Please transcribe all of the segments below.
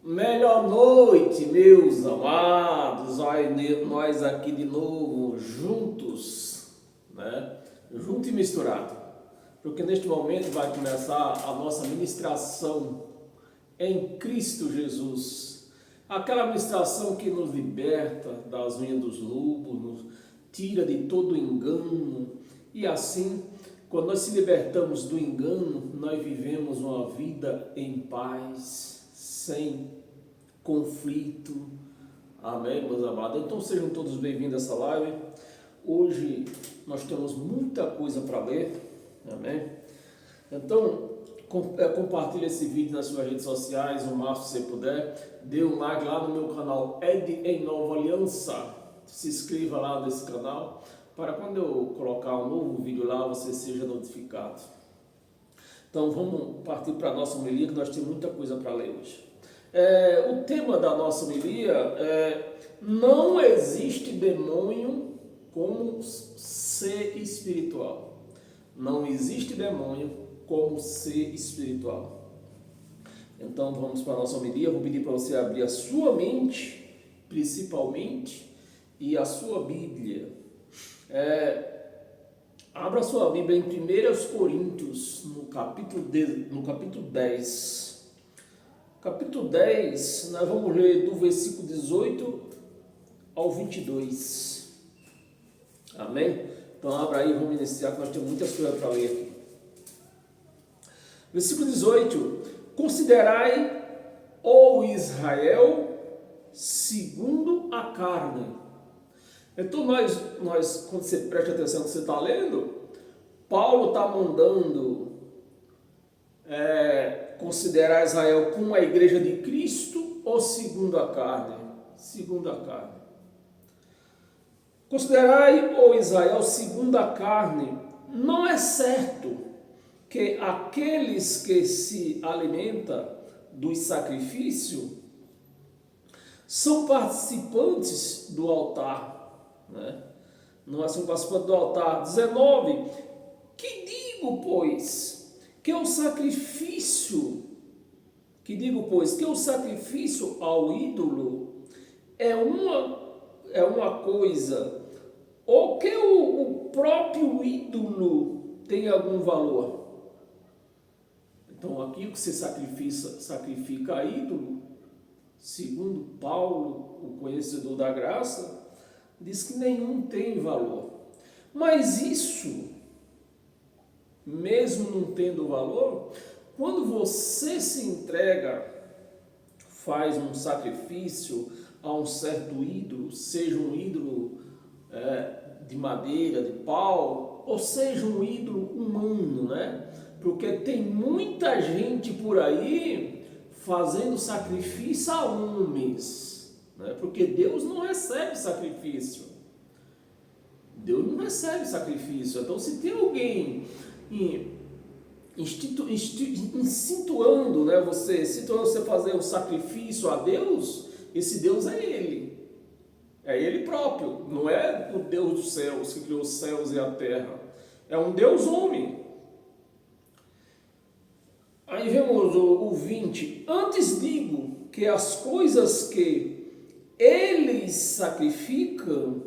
Melhor noite, meus amados. Nós aqui de novo, juntos, né? Junto e misturado. Porque neste momento vai começar a nossa ministração em Cristo Jesus. Aquela ministração que nos liberta das unhas dos lobos, nos tira de todo engano. E assim, quando nós se libertamos do engano, nós vivemos uma vida em paz, sem conflito. Amém, meus amados? Então sejam todos bem-vindos a essa live. Hoje nós temos muita coisa para ler. Amém? Então compartilhe esse vídeo nas suas redes sociais o máximo que você puder. Dê um like lá no meu canal Ed em Nova Aliança. Se inscreva lá nesse canal para quando eu colocar um novo vídeo lá você seja notificado. Então vamos partir para a nossa homilia, que nós temos muita coisa para ler hoje. O tema da nossa homilia é: não existe demônio como ser espiritual. Não existe demônio como ser espiritual. Então vamos para a nossa homilia. Eu vou pedir para você abrir a sua mente, principalmente, e a sua Bíblia. Abra a sua Bíblia em 1 Coríntios, no capítulo 10. Capítulo 10, nós vamos ler do versículo 18 ao 22. Amém? Então abra aí, vamos iniciar, que nós temos muitas coisas para ler aqui. Versículo 18: considerai, ó Israel, segundo a carne. Então nós, quando você presta atenção no que você está lendo, Paulo está mandando considerar Israel como a igreja de Cristo ou segundo a carne? Segundo a carne. Considerai, ó Israel, segundo a carne. Não é certo que aqueles que se alimentam do sacrifício são participantes do altar, né? Não são participantes do altar. 19. Que digo, pois, que o sacrifício ao ídolo é uma coisa, ou que o próprio ídolo tem algum valor. Então aquilo que você sacrifica a ídolo, segundo Paulo, o conhecedor da graça, diz que nenhum tem valor. Mas isso, mesmo não tendo valor, quando você se entrega, faz um sacrifício a um certo ídolo, seja um ídolo de madeira, de pau, ou seja um ídolo humano, né? Porque tem muita gente por aí fazendo sacrifício a homens, né? Porque Deus não recebe sacrifício. Deus não recebe sacrifício. Então, se tem alguém instituindo, né, você fazer um sacrifício a Deus, esse Deus é Ele. É Ele próprio. Não é o Deus dos céus que criou os céus e a terra. É um Deus homem. Aí vemos o 20. Antes digo que as coisas que eles sacrificam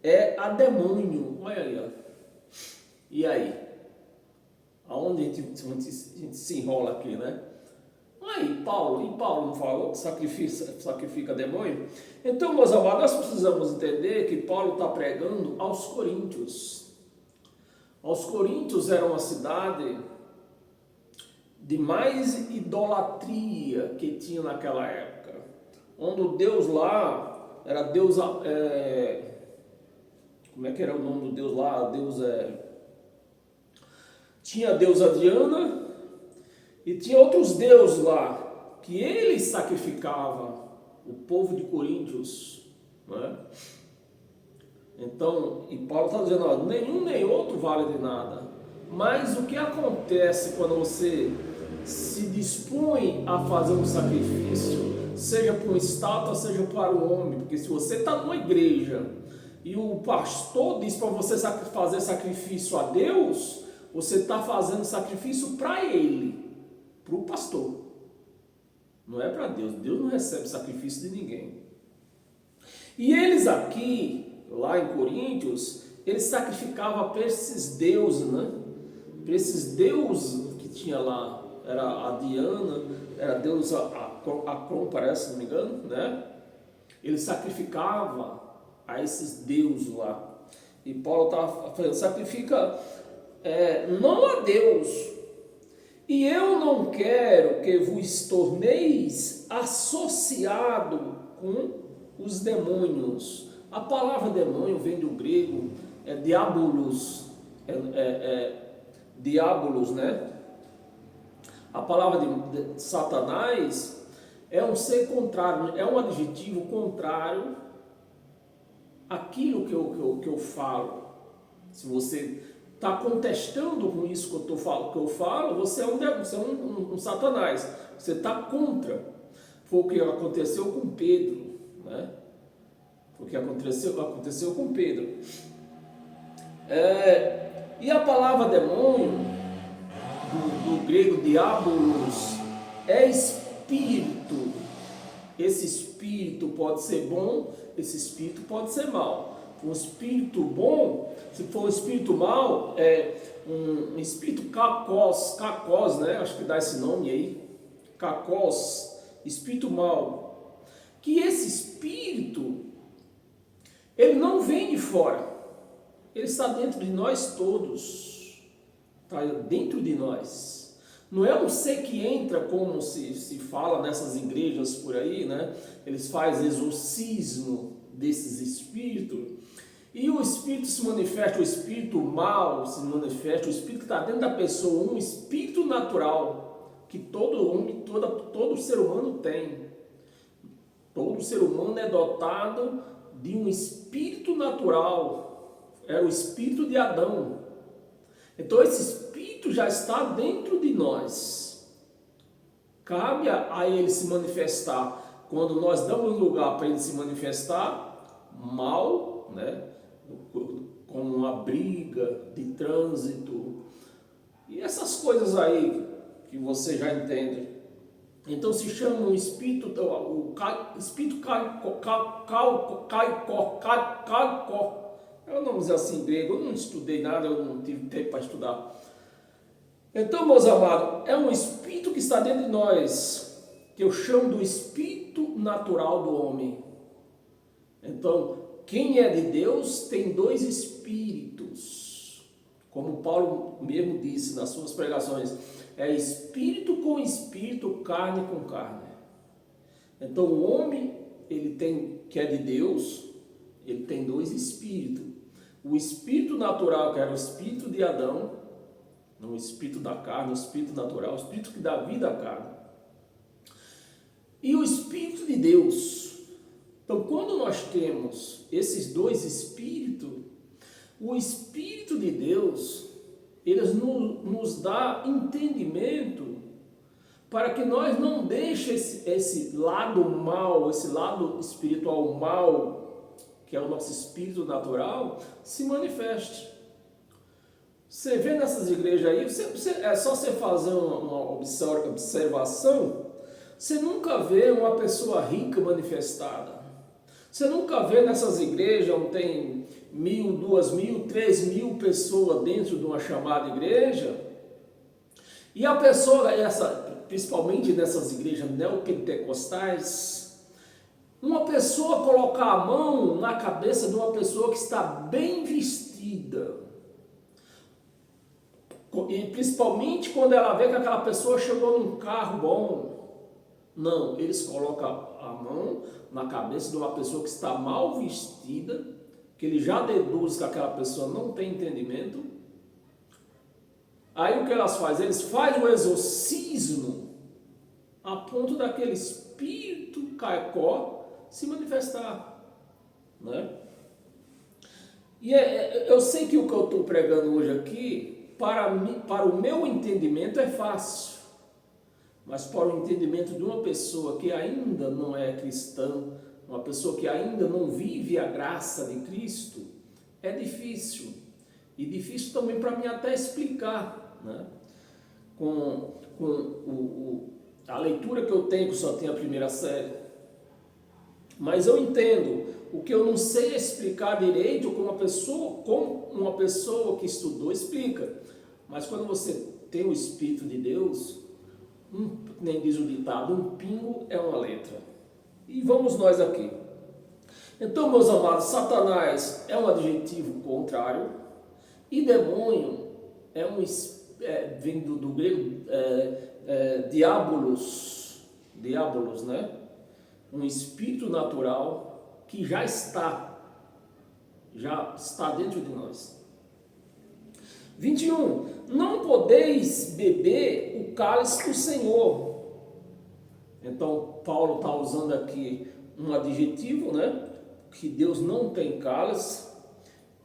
é a demônio. Olha aí, ó. E aí? Aonde a gente se enrola aqui, né? Aí Paulo não falou que sacrifica demônio? Então, meus amados, nós precisamos entender que Paulo está pregando aos coríntios. Aos coríntios era uma cidade de mais idolatria que tinha naquela época, onde o Deus lá era Deus, como é que era o nome do Deus lá? Tinha a deusa Diana e tinha outros deuses lá que eles sacrificavam, o povo de Coríntios, né? Então, e Paulo está dizendo, ó, nenhum nem outro vale de nada. Mas o que acontece quando você se dispõe a fazer um sacrifício, seja para uma estátua, seja para o homem? Porque se você está numa igreja e o pastor diz para você fazer sacrifício a Deus, você está fazendo sacrifício para ele, para o pastor. Não é para Deus. Deus não recebe sacrifício de ninguém. E eles aqui, lá em Coríntios, eles sacrificavam para esses deuses, né? Para esses deuses que tinha lá, era a Diana, era a deusa Acron, parece, se não me engano, né? Eles sacrificavam a esses deuses lá. E Paulo estava falando, sacrifica não a Deus. E eu não quero que vos torneis associado com os demônios. A palavra demônio vem do grego, diabolos, diabolos, né? A palavra de Satanás é um ser contrário, é um adjetivo contrário àquilo que eu falo. Se você está contestando com isso que eu falo, você é um Satanás. Você está contra. Foi o que aconteceu com Pedro, né? Foi o que aconteceu com Pedro. E a palavra demônio, do grego diabolos, é espírito. Esse espírito pode ser bom, esse espírito pode ser mau. Um espírito bom, se for um espírito mau, é um espírito cacós, né? Acho que dá esse nome aí, cacós, espírito mau. Que esse espírito, ele não vem de fora, ele está dentro de nós todos, está dentro de nós. Não é um ser que entra, como se fala nessas igrejas por aí, né? Eles fazem exorcismo desses espíritos. E o espírito se manifesta, o espírito mau se manifesta, o espírito que está dentro da pessoa, um espírito natural, que todo homem, todo ser humano tem. Todo ser humano é dotado de um espírito natural, era o espírito de Adão. Então esse espírito já está dentro de nós. Cabe a ele se manifestar. Quando nós damos lugar para ele se manifestar, mal, né? Com uma briga de trânsito e essas coisas aí que você já entende. Então se chama um espírito, o espírito caicó. Eu não dizer assim em grego, eu não estudei nada, eu não tive tempo para estudar. Então, meus amados, é um espírito que está dentro de nós, que eu chamo do espírito natural do homem. Então, quem é de Deus tem dois espíritos, como Paulo mesmo disse nas suas pregações, é espírito com espírito, carne com carne. Então o homem, ele tem, que é de Deus, ele tem dois espíritos, o espírito natural, que era o espírito de Adão, o espírito da carne, o espírito natural, o espírito que dá vida à carne, e o espírito de Deus. Então, quando nós temos esses dois espíritos, o Espírito de Deus, ele nos dá entendimento para que nós não deixemos esse lado mal, esse lado espiritual mal, que é o nosso espírito natural, se manifeste. Você vê nessas igrejas aí, é só você fazer uma observação, você nunca vê uma pessoa rica manifestada. Você nunca vê nessas igrejas onde tem 1.000, 2.000, 3.000 pessoas dentro de uma chamada igreja, e a pessoa, principalmente nessas igrejas neopentecostais, uma pessoa colocar a mão na cabeça de uma pessoa que está bem vestida, e principalmente quando ela vê que aquela pessoa chegou num carro bom. Não, eles colocam a mão na cabeça de uma pessoa que está mal vestida, que ele já deduz que aquela pessoa não tem entendimento. Aí o que elas fazem? Eles fazem o exorcismo a ponto daquele espírito caicó se manifestar, né? E eu sei que o que eu estou pregando hoje aqui, para o meu entendimento é fácil. Mas para o entendimento de uma pessoa que ainda não é cristã, uma pessoa que ainda não vive a graça de Cristo, é difícil. E difícil também para mim até explicar, né? a leitura que eu tenho, que só tem a primeira série. Mas eu entendo. O que eu não sei explicar direito como uma pessoa que estudou explica. Mas quando você tem o Espírito de Deus, nem diz o ditado, um pingo é uma letra. E vamos nós aqui. Então, meus amados, Satanás é um adjetivo contrário e demônio vem do grego diabolos, né? Um espírito natural que já está dentro de nós. 21. Não podeis beber o cálice do Senhor. Então, Paulo está usando aqui um adjetivo, né? Que Deus não tem cálice.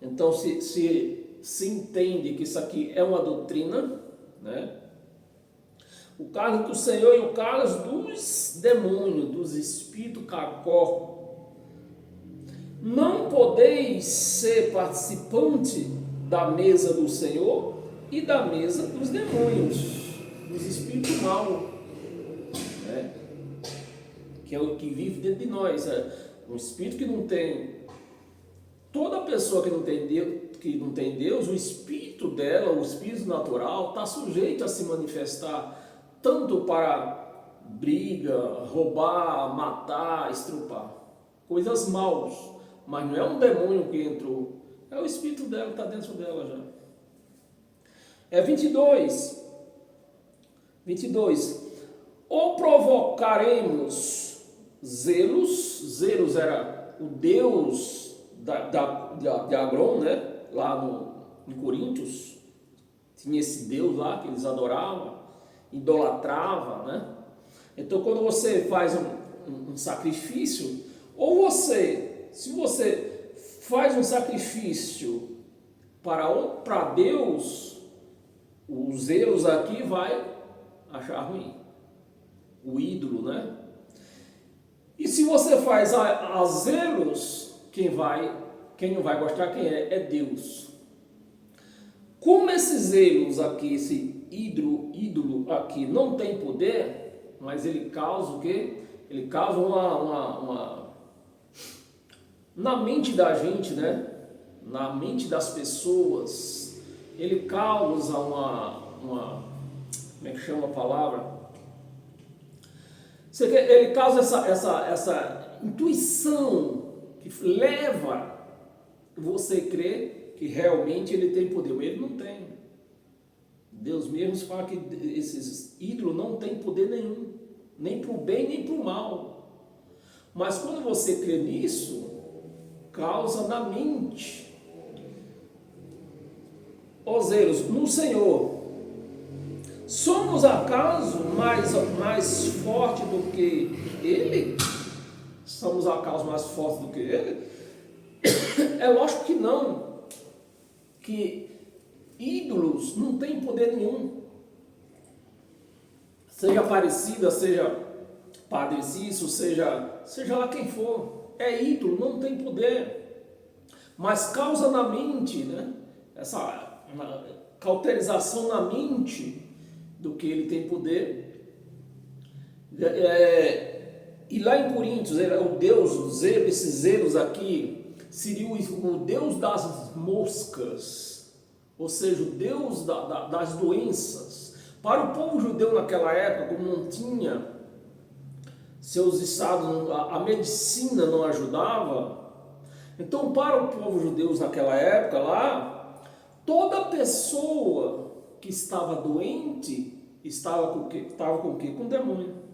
Então, se entende que isso aqui é uma doutrina, né? O cálice do Senhor e o cálice dos demônios, dos espíritos cacó. Não podeis ser participante da mesa do Senhor e da mesa dos demônios, dos espíritos maus, né? Que é o que vive dentro de nós. Um espírito que não tem. Toda pessoa que não tem Deus, o espírito dela, o espírito natural, está sujeito a se manifestar tanto para briga, roubar, matar, estrupar, coisas maus. Mas não é um demônio que entrou, é o espírito dela, está dentro dela já. 22. Ou provocaremos zelos era o deus de Agron, né? Lá em Coríntios, tinha esse deus lá que eles adoravam, idolatravam, né? Então, quando você faz um sacrifício, ou se você faz um sacrifício para Deus, os zelos aqui vai achar ruim, o ídolo, né? E se você faz a zelos, quem não vai gostar é Deus. Como esses zelos aqui, esse ídolo aqui não tem poder, mas ele causa o quê? Ele causa na mente da gente, né? Na mente das pessoas, ele causa como é que chama a palavra? Ele causa essa intuição que leva você a crer que realmente ele tem poder. Ele não tem. Deus mesmo fala que esses ídolos não têm poder nenhum, nem para o bem nem para o mal. Mas quando você crê nisso, causa na mente. Ó zelos, no Senhor, somos acaso mais forte do que Ele? Somos acaso mais fortes do que Ele? É lógico que não. Que ídolos não têm poder nenhum. Seja Aparecida, seja Padre Cício, seja lá quem for. É ídolo, não tem poder. Mas causa na mente, né? Essa cauterização na mente do que ele tem poder. E lá em Coríntios, o Deus dos zelos, esses zelos aqui, seria o Deus das moscas, ou seja, o Deus das doenças. Para o povo judeu naquela época, como não tinha seus estados, a medicina não ajudava, então para o povo judeu naquela época lá, toda pessoa que estava doente, estava com o quê? Com demônio.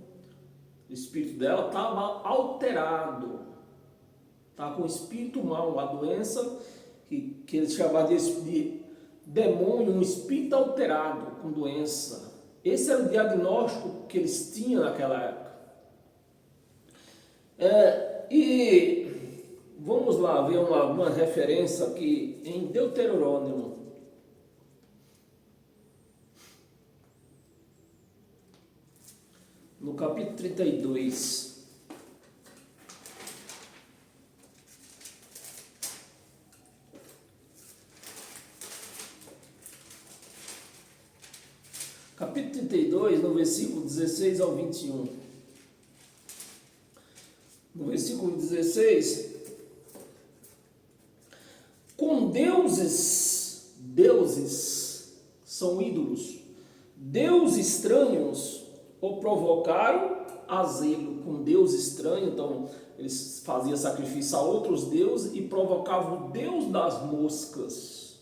O espírito dela estava alterado. Estava com o espírito mau, a doença que eles chamavam de demônio, um espírito alterado com doença. Esse era o diagnóstico que eles tinham naquela época. E vamos lá ver uma referência aqui em Deuteronômio. No capítulo 32. Capítulo 32, no versículo 16 ao 21. No versículo 16, com deuses são ídolos, deuses estranhos o provocaram a zelo. Com Deus estranho, então eles faziam sacrifício a outros deuses e provocavam o Deus das moscas.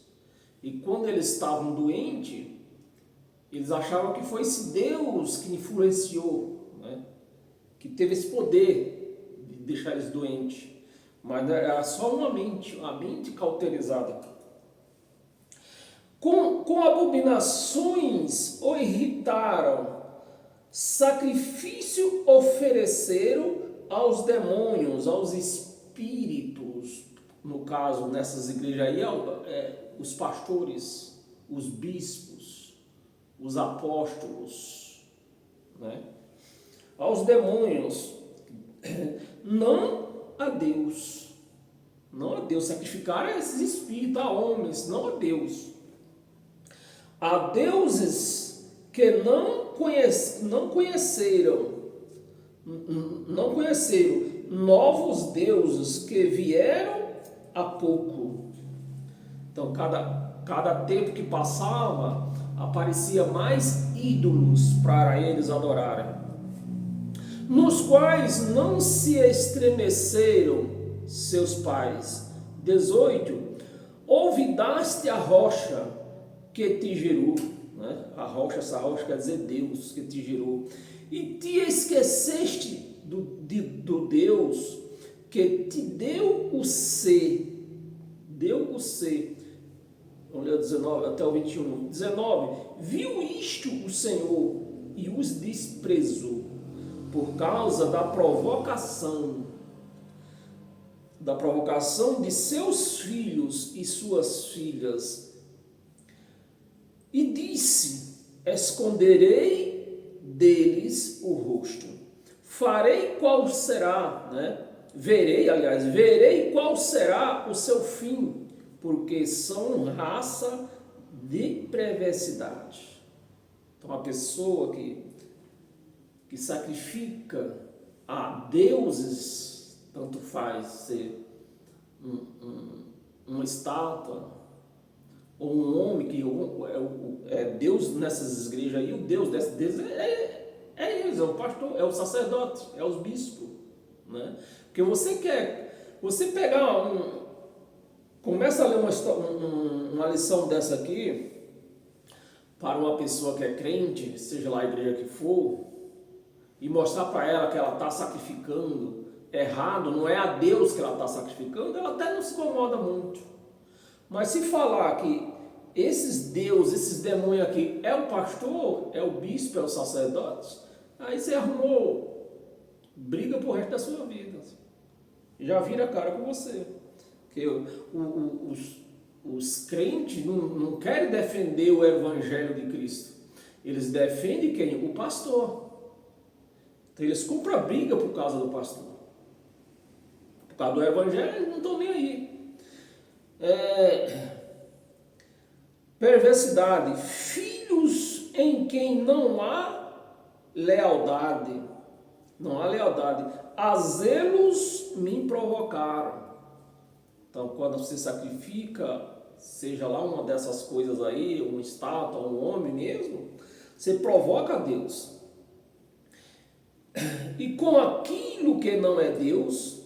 E quando eles estavam doentes, eles achavam que foi esse Deus que influenciou, né? Que teve esse poder de deixar eles doentes. Mas era só uma mente cauterizada. Com abominações o irritaram, sacrifício ofereceram aos demônios, aos espíritos, no caso, nessas igrejas aí, os pastores, os bispos, os apóstolos, né? Aos demônios, não a Deus, sacrificaram a esses espíritos, a homens, não a Deus. A deuses que não conheceram novos deuses que vieram há pouco. Então, cada tempo que passava, aparecia mais ídolos para eles adorarem, nos quais não se estremeceram seus pais. 18. Olvidaste a rocha que te gerou, né? Essa rocha quer dizer Deus que te gerou, e te esqueceste do Deus que te deu o ser. Vamos ler o 19 até o 21. 19. Viu isto o Senhor e os desprezou por causa da provocação de seus filhos e suas filhas, e disse: esconderei deles o rosto, farei qual será, né? Verei qual será o seu fim, porque são raça de perversidade. Então, a pessoa que sacrifica a deuses, tanto faz ser uma estátua ou um homem que é Deus nessas igrejas aí, o Deus dessas igrejas é eles, é o pastor, é o sacerdote, é os bispos, né? Porque você pegar começa a ler uma lição dessa aqui para uma pessoa que é crente, seja lá a igreja que for, e mostrar para ela que ela está sacrificando errado, não é a Deus que ela está sacrificando, ela até não se incomoda muito. Mas se falar que esses deuses, esses demônios aqui, é o pastor, é o bispo, é o sacerdote, aí você arrumou briga pro resto da sua vida. Já vira a cara com você. Porque os crentes não querem defender o evangelho de Cristo. Eles defendem quem? O pastor. Então eles compram briga por causa do pastor. Por causa do evangelho, eles não estão nem aí. Perversidade. Filhos em quem não há lealdade. Não há lealdade. A zelos me provocaram. Então, quando você sacrifica, seja lá uma dessas coisas aí, uma estátua, um homem mesmo, você provoca a Deus. E com aquilo que não é Deus,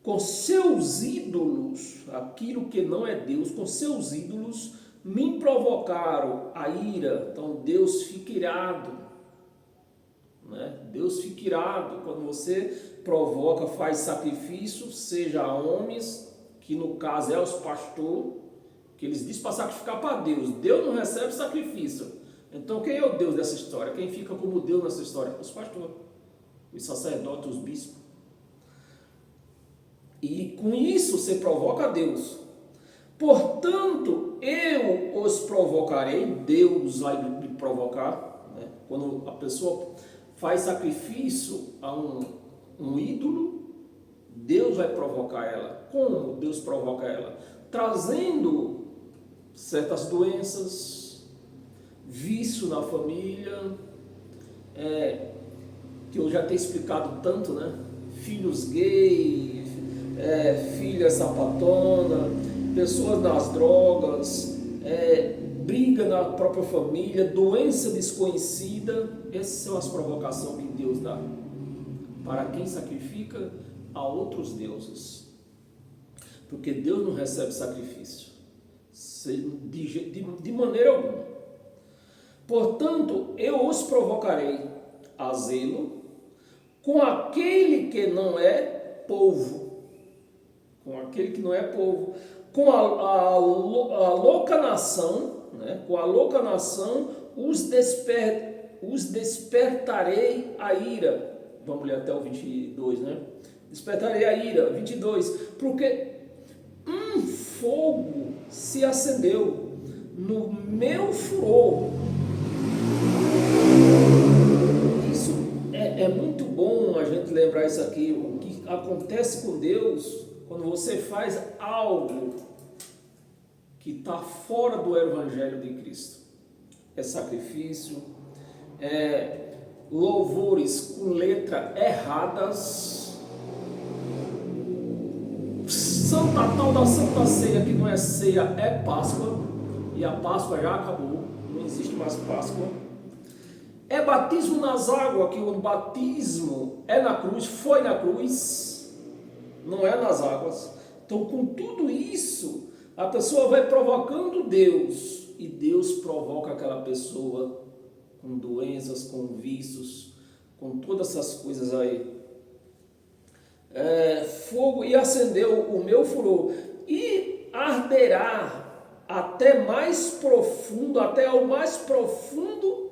com seus ídolos, aquilo que não é Deus, com seus ídolos, me provocaram a ira. Então, Deus fica irado. Né? Deus fica irado quando você provoca, faz sacrifício, seja a homens, que no caso é os pastores, que eles dizem para sacrificar para Deus. Deus não recebe sacrifício. Então quem é o Deus dessa história? Quem fica como Deus nessa história? Os pastores, os sacerdotes, os bispos. E com isso você provoca a Deus. Portanto, eu os provocarei. Deus vai me provocar, né? Quando a pessoa faz sacrifício a um ídolo, Deus vai provocar ela. Como Deus provoca ela? Trazendo certas doenças, vício na família, que eu já tenho explicado tanto, né? Filhos gays, filha sapatona, pessoas nas drogas, briga na própria família, doença desconhecida. Essas são as provocações que Deus dá para quem sacrifica a outros deuses, porque Deus não recebe sacrifício de maneira alguma. Portanto, eu os provocarei a zelo com aquele que não é povo, com aquele que não é povo, com a louca nação, né? Com a louca nação os despertarei a ira. Vamos ler até o 22, né? Despertarei a ira, 22, porque um fogo se acendeu no meu furor. Isso é muito bom a gente lembrar isso aqui, o que acontece com Deus quando você faz algo que está fora do Evangelho de Cristo. É sacrifício, louvores com letra erradas, tal da Santa Ceia, que não é ceia, é Páscoa, e a Páscoa já acabou, não existe mais Páscoa. É batismo nas águas, que o batismo é na cruz, foi na cruz, não é nas águas. Então, com tudo isso, a pessoa vai provocando Deus, e Deus provoca aquela pessoa com doenças, com vícios, com todas essas coisas aí. Fogo, e acendeu o meu furor, e arderá até mais profundo, até o mais profundo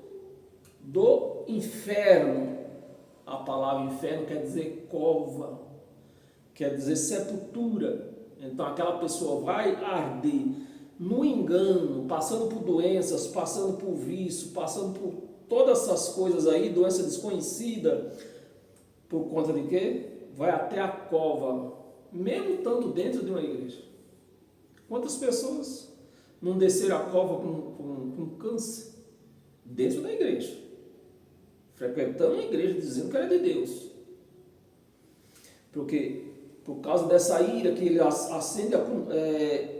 do inferno. A palavra inferno quer dizer cova, quer dizer sepultura. Então aquela pessoa vai arder no engano, passando por doenças, passando por vício, passando por todas essas coisas aí, doença desconhecida, por conta de quê? Vai até a cova, mesmo estando dentro de uma igreja. Quantas pessoas não desceram a cova com câncer dentro da igreja, frequentando a igreja, dizendo que era de Deus? Porque por causa dessa ira que ele acende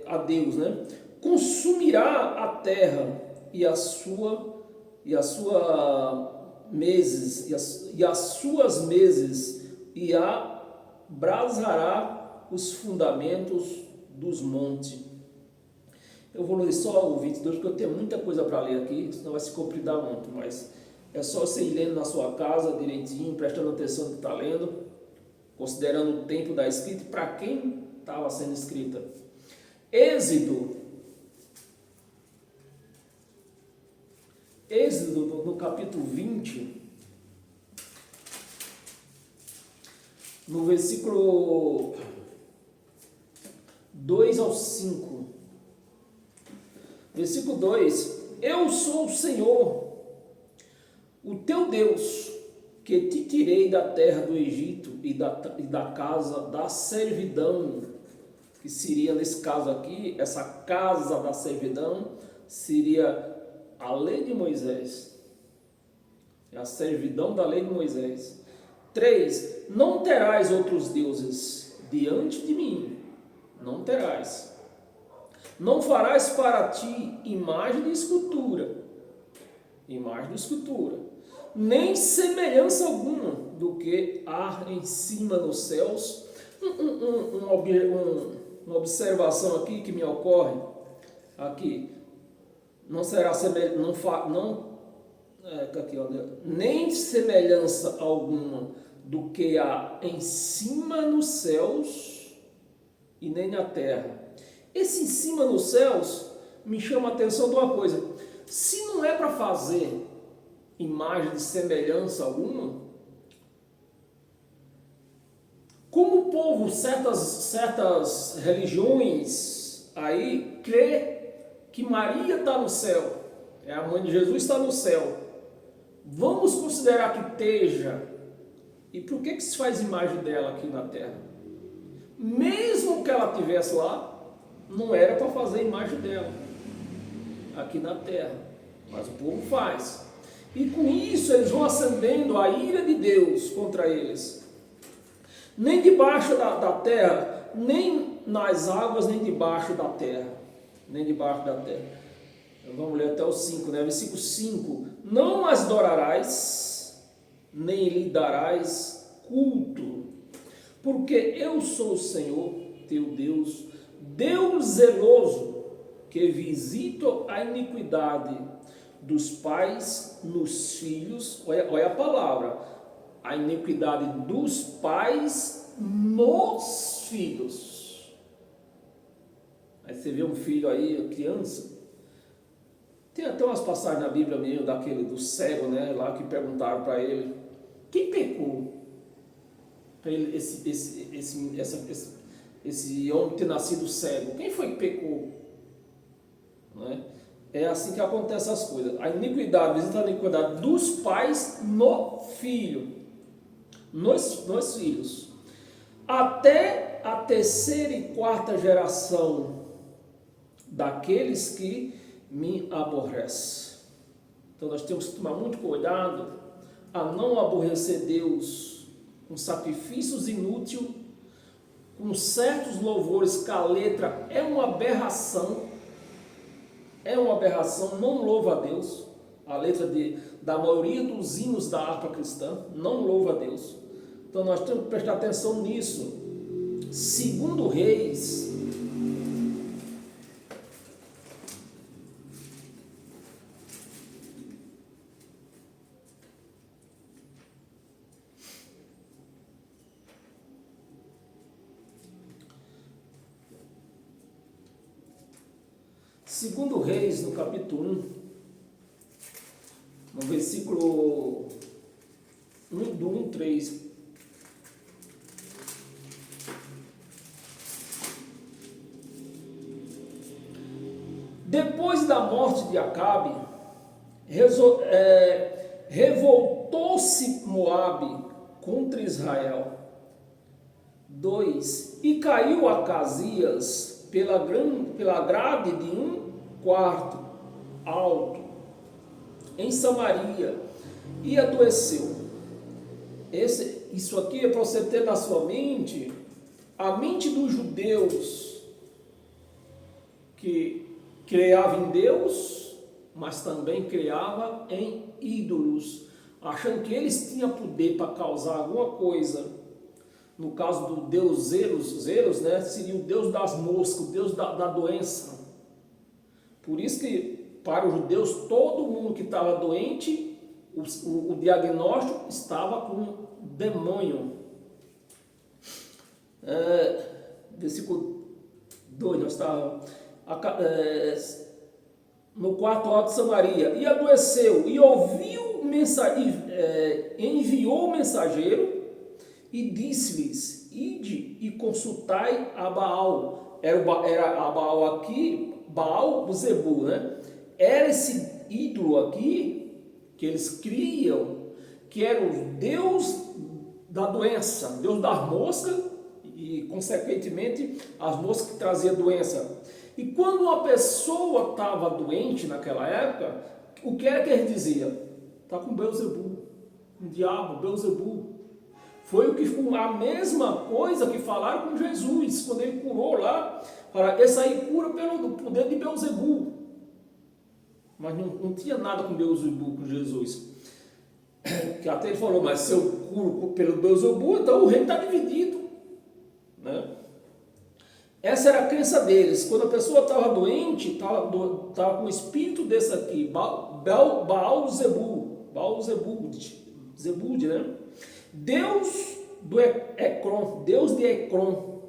a Deus, né? Consumirá a terra e as suas meses, e abrasará os fundamentos dos montes. Eu vou ler só o 22, porque eu tenho muita coisa para ler aqui, senão vai se compridar muito, mas é só você ir lendo na sua casa direitinho, prestando atenção no que está lendo, considerando o tempo da escrita e para quem estava sendo escrita. Êxodo no capítulo 20, no versículo 2 ao 5. Versículo 2: Eu sou o Senhor, o teu Deus, que te tirei da terra do Egito e da casa da servidão, que seria, nesse caso aqui, essa casa da servidão seria a lei de Moisés, é a servidão da lei de Moisés. 3: Não terás outros deuses diante de mim, não terás. Não farás para ti imagem de escultura, nem semelhança alguma do que há em cima nos céus. Uma observação aqui que me ocorre aqui: não será nem semelhança alguma do que há em cima nos céus e nem na terra. Esse em cima nos céus me chama a atenção de uma coisa: se não é para fazer imagem de semelhança alguma, como o povo, certas religiões aí crê que Maria está no céu, a mãe de Jesus está no céu, vamos considerar que esteja, e por que se faz imagem dela aqui na terra? Mesmo que ela estivesse lá, não era para fazer imagem dela aqui na terra. mas o povo faz. E com isso eles vão acendendo a ira de Deus contra eles. Nem debaixo da terra, nem nas águas, nem debaixo da terra. Nem debaixo da terra. Vamos ler até o 5, né? Versículo 5. Não as adorarás, nem lhe darás culto, porque eu sou o Senhor, teu Deus, Deus zeloso, que visito a iniquidade dos pais nos filhos. Olha a palavra, a iniquidade dos pais nos filhos. Aí você vê um filho aí, criança. Tem até umas passagens na Bíblia mesmo, daquele do cego, né? Lá que perguntaram para ele, quem pecou? Para ele, esse homem ter nascido cego. Quem foi que pecou? Não é? É assim que acontecem as coisas. A iniquidade, visita a iniquidade dos pais no filho. Nos filhos. Até a terceira e quarta geração daqueles que me aborrecem. Então nós temos que tomar muito cuidado a não aborrecer Deus com sacrifícios inúteis, com certos louvores que a letra é uma aberração. É uma aberração, não louva a Deus. A letra da maioria dos hinos da harpa cristã não louva a Deus. Então nós temos que prestar atenção nisso. Segundo Reis, Segundo Reis, no capítulo 1, no versículo 1:3. Depois da morte de Acabe, revoltou-se Moabe contra Israel. 2. E caiu Acasias pela grade de 1/4 alto em Samaria e adoeceu. Isso aqui é para você ter na sua mente a mente dos judeus que criava em Deus, mas também criava em ídolos, achando que eles tinham poder para causar alguma coisa. No caso do deus Zeus, né, seria o deus das moscas, o deus da doença. Por isso que para os judeus todo mundo que estava doente, o diagnóstico estava com demônio. Versículo 2, nós estávamos no quarto alto de Samaria, e adoeceu, e enviou o mensageiro, e disse-lhes, ide e consultai a Baal. Era a Baal aqui, Baal do Zebu, né? Era esse ídolo aqui, que eles criam, que era o Deus da doença, Deus das moscas, e consequentemente as moscas que traziam doença. E quando uma pessoa estava doente naquela época, o que era que ele dizia? Está com Beelzebu, um diabo, Beelzebu. Foi a mesma coisa que falaram com Jesus, quando ele curou lá, falaram, esse aí cura pelo poder de Beelzebu. Mas não tinha nada com Beelzebu, com Jesus. Que até ele falou, mas se eu curo pelo Beelzebu, então o reino está dividido. Né? Essa era a crença deles. Quando a pessoa estava doente, estava com um espírito desse aqui, Zebud, né? Deus do Ecrom, Deus de Ecrom.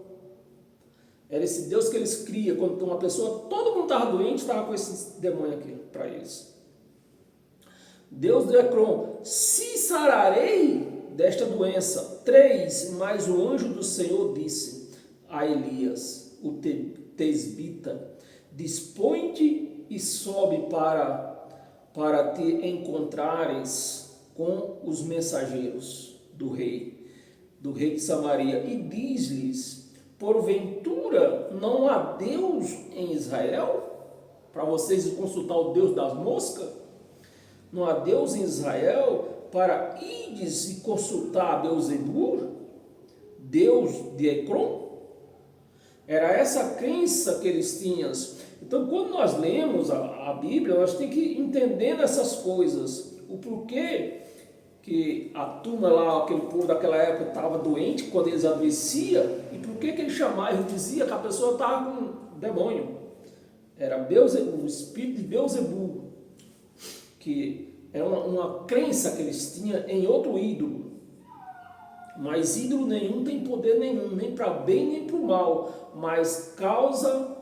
Era esse Deus que eles criam. Quando uma pessoa, todo mundo estava doente, estava com esse demônio aqui para eles. Deus de Ecrom, se sararei desta doença. 3, mas o anjo do Senhor disse a Elias, o tesbita, dispõe-te e sobe para te encontrares com os mensageiros do rei de Samaria, e diz-lhes, porventura não há Deus em Israel? Para vocês consultar o Deus das moscas? não há Deus em Israel, para ides e consultar Beelzebul, Deus de Ecrom? Era essa crença que eles tinham. Então, quando nós lemos a Bíblia, nós temos que ir entendendo essas coisas. O porquê que a turma lá, aquele povo daquela época estava doente quando eles adoeciam, e por que ele chamava, ele dizia que a pessoa estava com um demônio. Era o espírito de Beelzebul, que era uma crença que eles tinham em outro ídolo. Mas ídolo nenhum tem poder nenhum, nem para bem nem para o mal, mas causa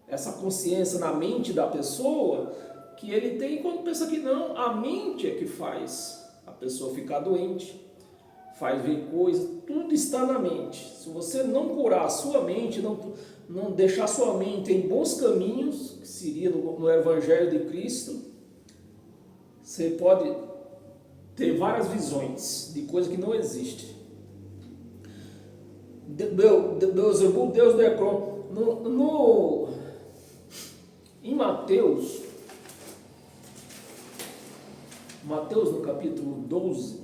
essa consciência na mente da pessoa que ele tem quando pensa que não, a mente é que faz a pessoa ficar doente, faz ver coisas, tudo está na mente. Se você não curar a sua mente, não deixar a sua mente em bons caminhos, que seria no Evangelho de Cristo, você pode ter várias visões de coisas que não existem. Deus do Ecrom. Em Mateus no capítulo 12,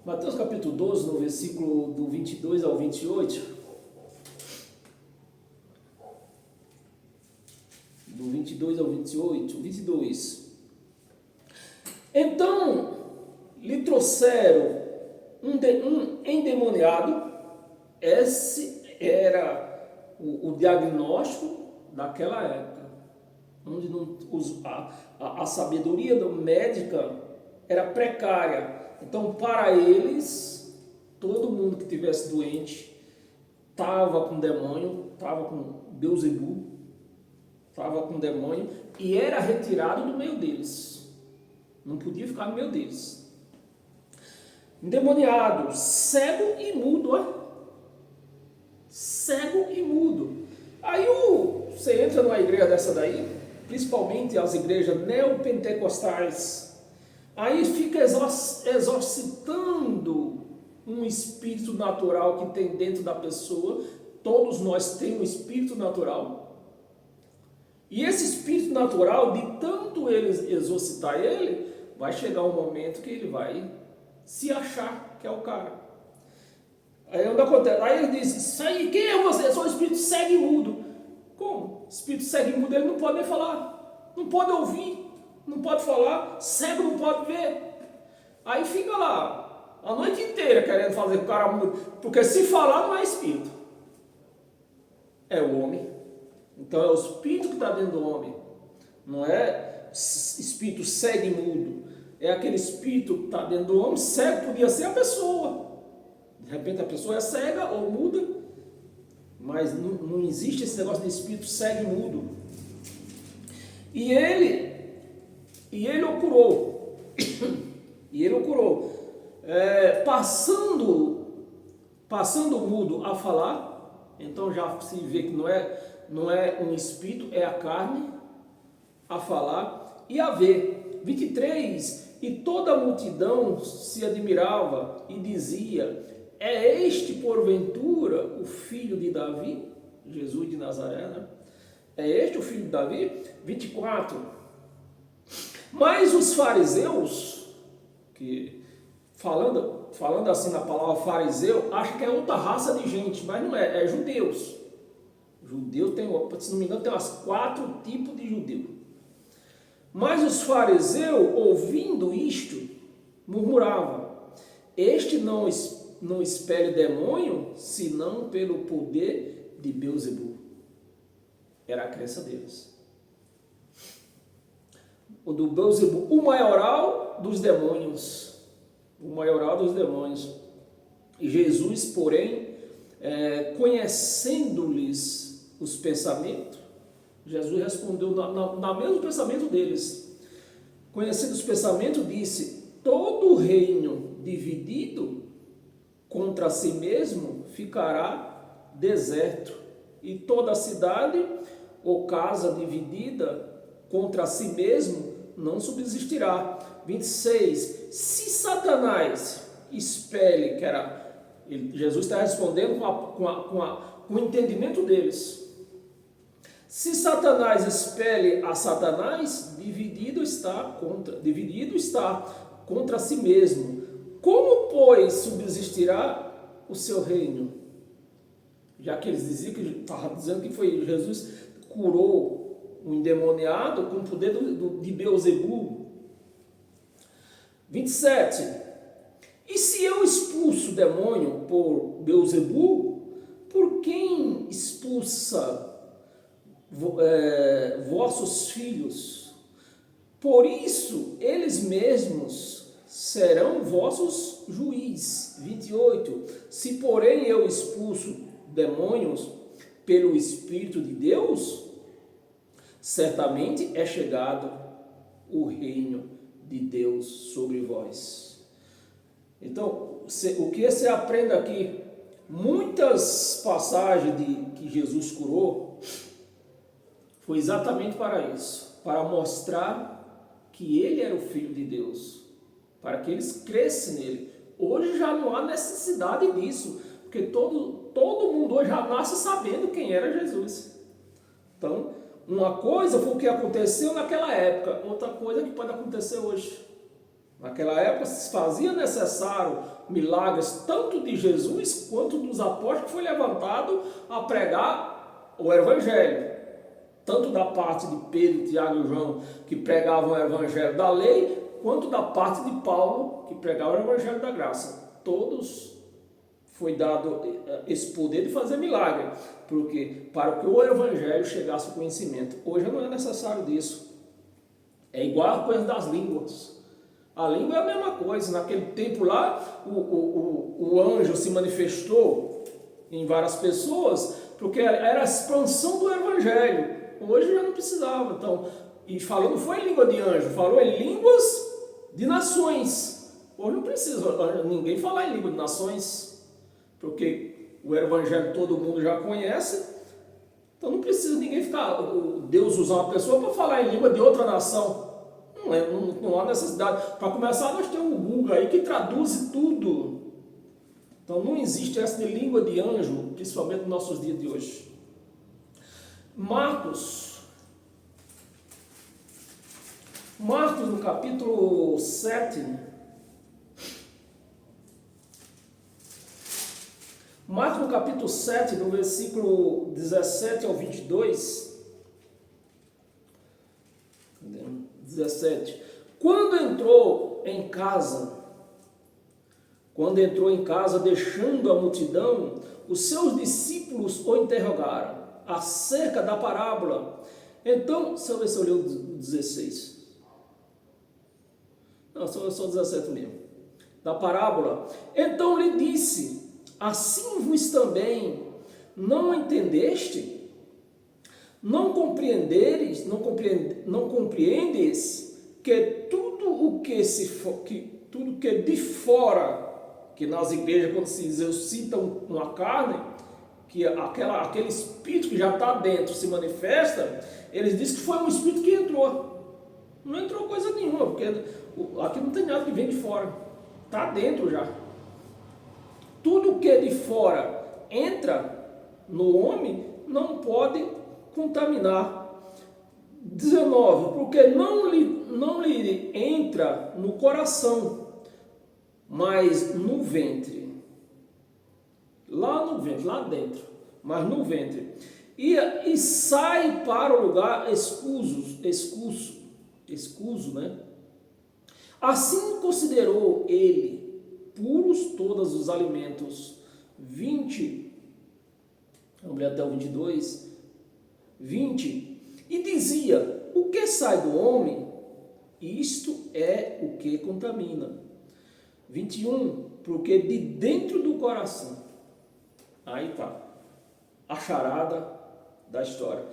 Mateus capítulo 12, no versículo do 22 ao 28, do 22 ao 28, 22. Então lhe trouxeram um endemoniado. Esse era o diagnóstico daquela época, onde a sabedoria médica era precária. Então, para eles, todo mundo que tivesse doente estava com demônio, estava com Beelzebul, estava com demônio, e era retirado do meio deles. Não podia ficar no meio deles. Endemoniado, cego e mudo, cego e mudo. Aí você entra numa igreja dessa daí, principalmente as igrejas neopentecostais, aí fica exorcitando um espírito natural que tem dentro da pessoa. Todos nós temos um espírito natural. E esse espírito natural, de tanto ele exorcitar ele, vai chegar um momento que ele vai se achar que é o cara. Aí onde acontece? Aí ele diz: isso aí, quem é você? Eu sou o espírito cego e mudo. Como? Espírito cego e mudo, ele não pode nem falar, não pode ouvir, não pode falar, cego não pode ver. Aí fica lá a noite inteira querendo fazer com o cara mudo, porque se falar não é espírito, é o homem. Então é o espírito que está dentro do homem, não é espírito cego e mudo, é aquele espírito que está dentro do homem. Cego podia ser a pessoa, de repente a pessoa é cega ou muda, mas não existe esse negócio de espírito cego e mudo. E ele o curou, passando o mudo a falar. Então já se vê que não é um espírito, é a carne a falar e a ver. 23, e toda a multidão se admirava e dizia: é este porventura o filho de Davi? Jesus de Nazaré, né? É este o filho de Davi? 24, mas os fariseus, que falando assim na palavra fariseu, acha que é outra raça de gente, mas não é, é judeus. Judeu tem, se não me engano, tem umas 4 tipos de judeu. Mas os fariseus, ouvindo isto, murmuravam: este não expele demônio, senão pelo poder de Beelzebul. Era a crença deles. O do Beelzebul, o maioral dos demônios. O maioral dos demônios. E Jesus, porém, conhecendo-lhes os pensamentos, Jesus respondeu no mesmo pensamento deles. Conhecendo os pensamentos, disse: todo reino dividido contra si mesmo ficará deserto, e toda cidade ou casa dividida contra si mesmo não subsistirá. 26, se Satanás expele, Jesus está respondendo com o entendimento deles. Se Satanás expele a Satanás, dividido está contra si mesmo. Como, pois, subsistirá o seu reino? Já que eles diziam que estava dizendo que foi Jesus curou o endemoniado com o poder de Beelzebul. 27. E se eu expulso o demônio por Beelzebul, por quem expulsa vossos filhos? Por isso eles mesmos serão vossos juízes. 28. Se porém eu expulso demônios pelo Espírito de Deus, certamente é chegado o reino de Deus sobre vós. Então, o que você aprende aqui? Muitas passagens que Jesus curou foi exatamente para isso, para mostrar que ele era o Filho de Deus, para que eles crescem nele. Hoje já não há necessidade disso, porque todo mundo hoje já nasce sabendo quem era Jesus. Então, uma coisa foi o que aconteceu naquela época, outra coisa que pode acontecer hoje. Naquela época se fazia necessário milagres tanto de Jesus quanto dos apóstolos, que foi levantado a pregar o Evangelho. Tanto da parte de Pedro, Tiago e João, que pregavam o Evangelho da lei, quanto da parte de Paulo, que pregava o Evangelho da graça. Todos foi dado esse poder de fazer milagre, porque para que o Evangelho chegasse ao conhecimento. Hoje não é necessário disso. É igual a coisa das línguas. A língua é a mesma coisa. Naquele tempo lá, o anjo se manifestou em várias pessoas, porque era a expansão do Evangelho. Hoje já não precisava. Então, e falou, não foi em língua de anjo, falou em línguas de nações. Hoje não precisa ninguém falar em língua de nações, porque o Evangelho todo mundo já conhece. Então não precisa ninguém ficar, Deus usar uma pessoa para falar em língua de outra nação. Não há necessidade. Para começar, nós temos o Google aí que traduz tudo. Então não existe essa de língua de anjo, principalmente nos nossos dias de hoje. Marcos, no capítulo 7. Marcos, no capítulo 7, do versículo 17 ao 22. 17. Quando entrou em casa, deixando a multidão, os seus discípulos o interrogaram acerca da parábola. Então, deixa eu ver se eu leio o 16. Não, só 17 mesmo. Da parábola. Então lhe disse: assim vos também não entendeste? Não compreendeis que tudo que é de fora, que nas igrejas quando se exercitam uma carne, que aquele espírito que já está dentro se manifesta, eles dizem que foi um espírito que entrou. Não entrou coisa nenhuma, porque aqui não tem nada que vem de fora, está dentro já. Tudo que é de fora entra no homem, não pode contaminar. 19. Porque não lhe entra no coração, mas no ventre. Lá no ventre, lá dentro, mas no ventre. E sai para o lugar escuso, né? Assim considerou ele puros todos os alimentos. 20. Vamos ler até o 22. 20. E dizia: o que sai do homem, isto é o que contamina. 21. Porque de dentro do coração, aí tá a charada da história,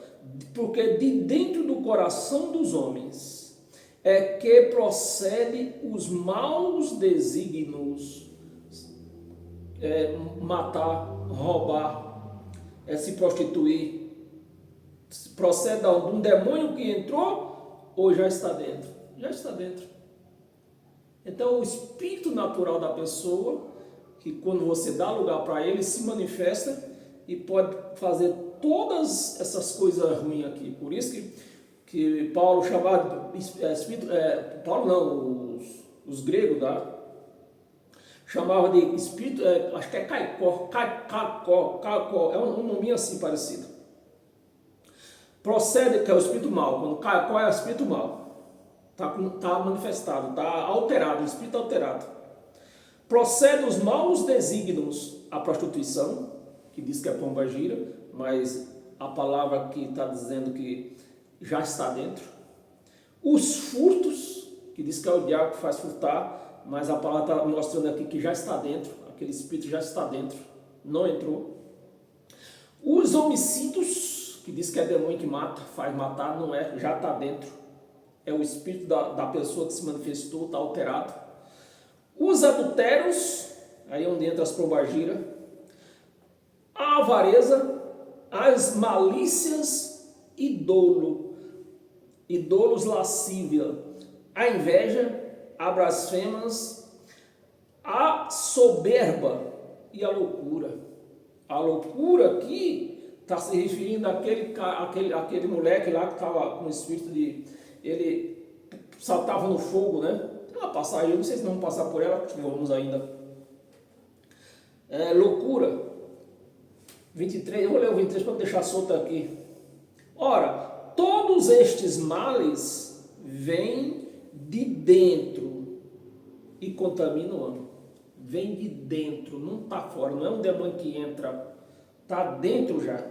porque de dentro do coração dos homens é que procede os maus desígnios, matar, roubar, se prostituir. Procede de um demônio que entrou ou já está dentro? Já está dentro. Então o espírito natural da pessoa, que quando você dá lugar para ele, se manifesta, e pode fazer todas essas coisas ruins aqui. Por isso que Paulo chamava espírito, Paulo não, os gregos, tá? Chamava de espírito, acho que é caicó, é um nome assim parecido. Procede, que é o espírito mal, quando caicó é o espírito mal, tá manifestado, tá alterado, o espírito alterado. Procede os maus desígnios, a prostituição, que diz que é pombagira, mas a palavra que está dizendo que já está dentro. Os furtos, que diz que é o diabo que faz furtar, mas a palavra está mostrando aqui que já está dentro, aquele espírito já está dentro, não entrou. Os homicídios, que diz que é demônio que mata, faz matar, não é, já está dentro. É o espírito da pessoa que se manifestou, está alterado. Os adultérios, aí onde entra as pombagiras, a avareza, as malícias e dolos lascívia, a inveja, a blasfemas, a soberba e a loucura. A loucura aqui está se referindo àquele moleque lá que estava com o espírito de... Ele saltava no fogo, né? Tem uma passagem, eu não sei se vamos passar por ela, porque vamos ainda. Loucura. 23, eu vou ler o 23 para deixar solto aqui. Ora, todos estes males vêm de dentro e contaminam o homem. Vem de dentro, não está fora, não é um demônio que entra, está dentro já.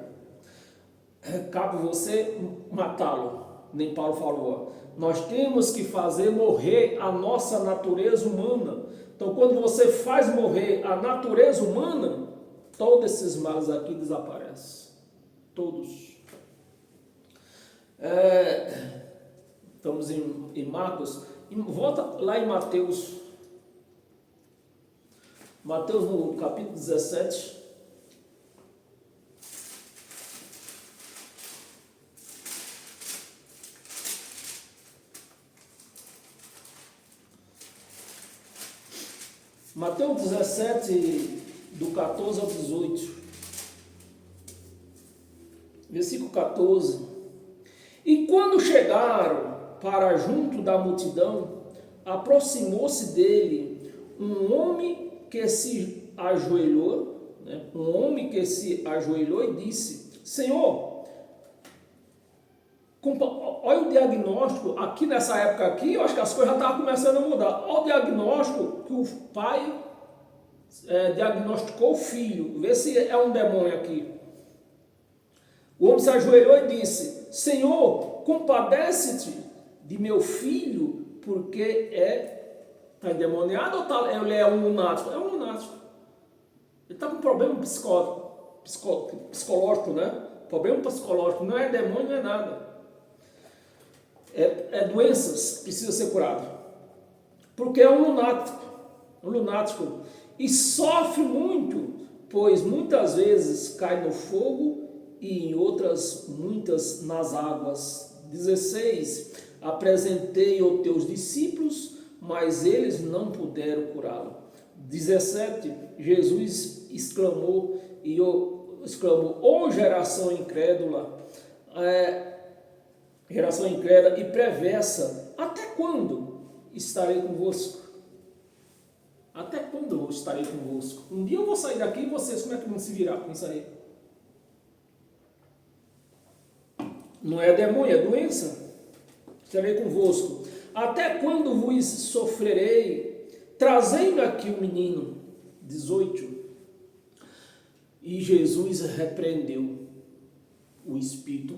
Cabe você matá-lo, nem Paulo falou. Nós temos que fazer morrer a nossa natureza humana. Então, quando você faz morrer a natureza humana, todos esses males aqui desaparecem. Todos. Estamos em Marcos. Volta lá em Mateus. Mateus no capítulo 17. Mateus 17, do 14 ao 18. Versículo 14. E quando chegaram para junto da multidão, aproximou-se dele um homem que se ajoelhou, e disse: Senhor, olha o diagnóstico, aqui nessa época aqui, eu acho que as coisas já estavam começando a mudar. Olha o diagnóstico que o pai diagnosticou o filho, vê se é um demônio aqui. O homem se ajoelhou e disse: Senhor, compadece-te de meu filho, porque está endemoniado ou ele é um lunático? É um lunático. Ele está com problema psicológico, né? Problema psicológico, não é demônio, não é nada. É doenças que precisam ser curadas. Porque é um lunático. E sofre muito, pois muitas vezes cai no fogo e em outras muitas nas águas. 16. Apresentei aos teus discípulos, mas eles não puderam curá-lo. 17. Jesus exclamou, ó geração incrédula, geração incrédula e perversa, até quando estarei convosco? Até quando eu estarei convosco? Um dia eu vou sair daqui e vocês, como é que vão se virar com isso aí? Não é demônio, é doença. Estarei convosco. Até quando vos sofrerei? Trazendo aqui o menino. 18. E Jesus repreendeu o espírito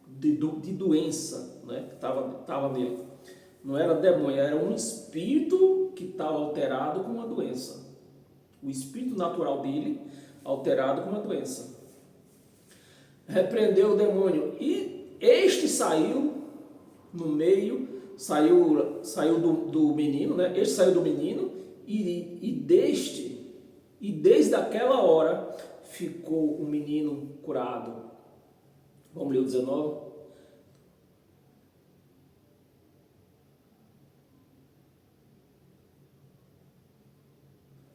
de doença, né, que estava nele. Não era demônio, era um espírito que estava alterado com uma doença. O espírito natural dele alterado com uma doença. Repreendeu o demônio e este saiu no meio, saiu do menino, né? Este saiu do menino e desde aquela hora ficou o menino curado. Vamos ler o 19.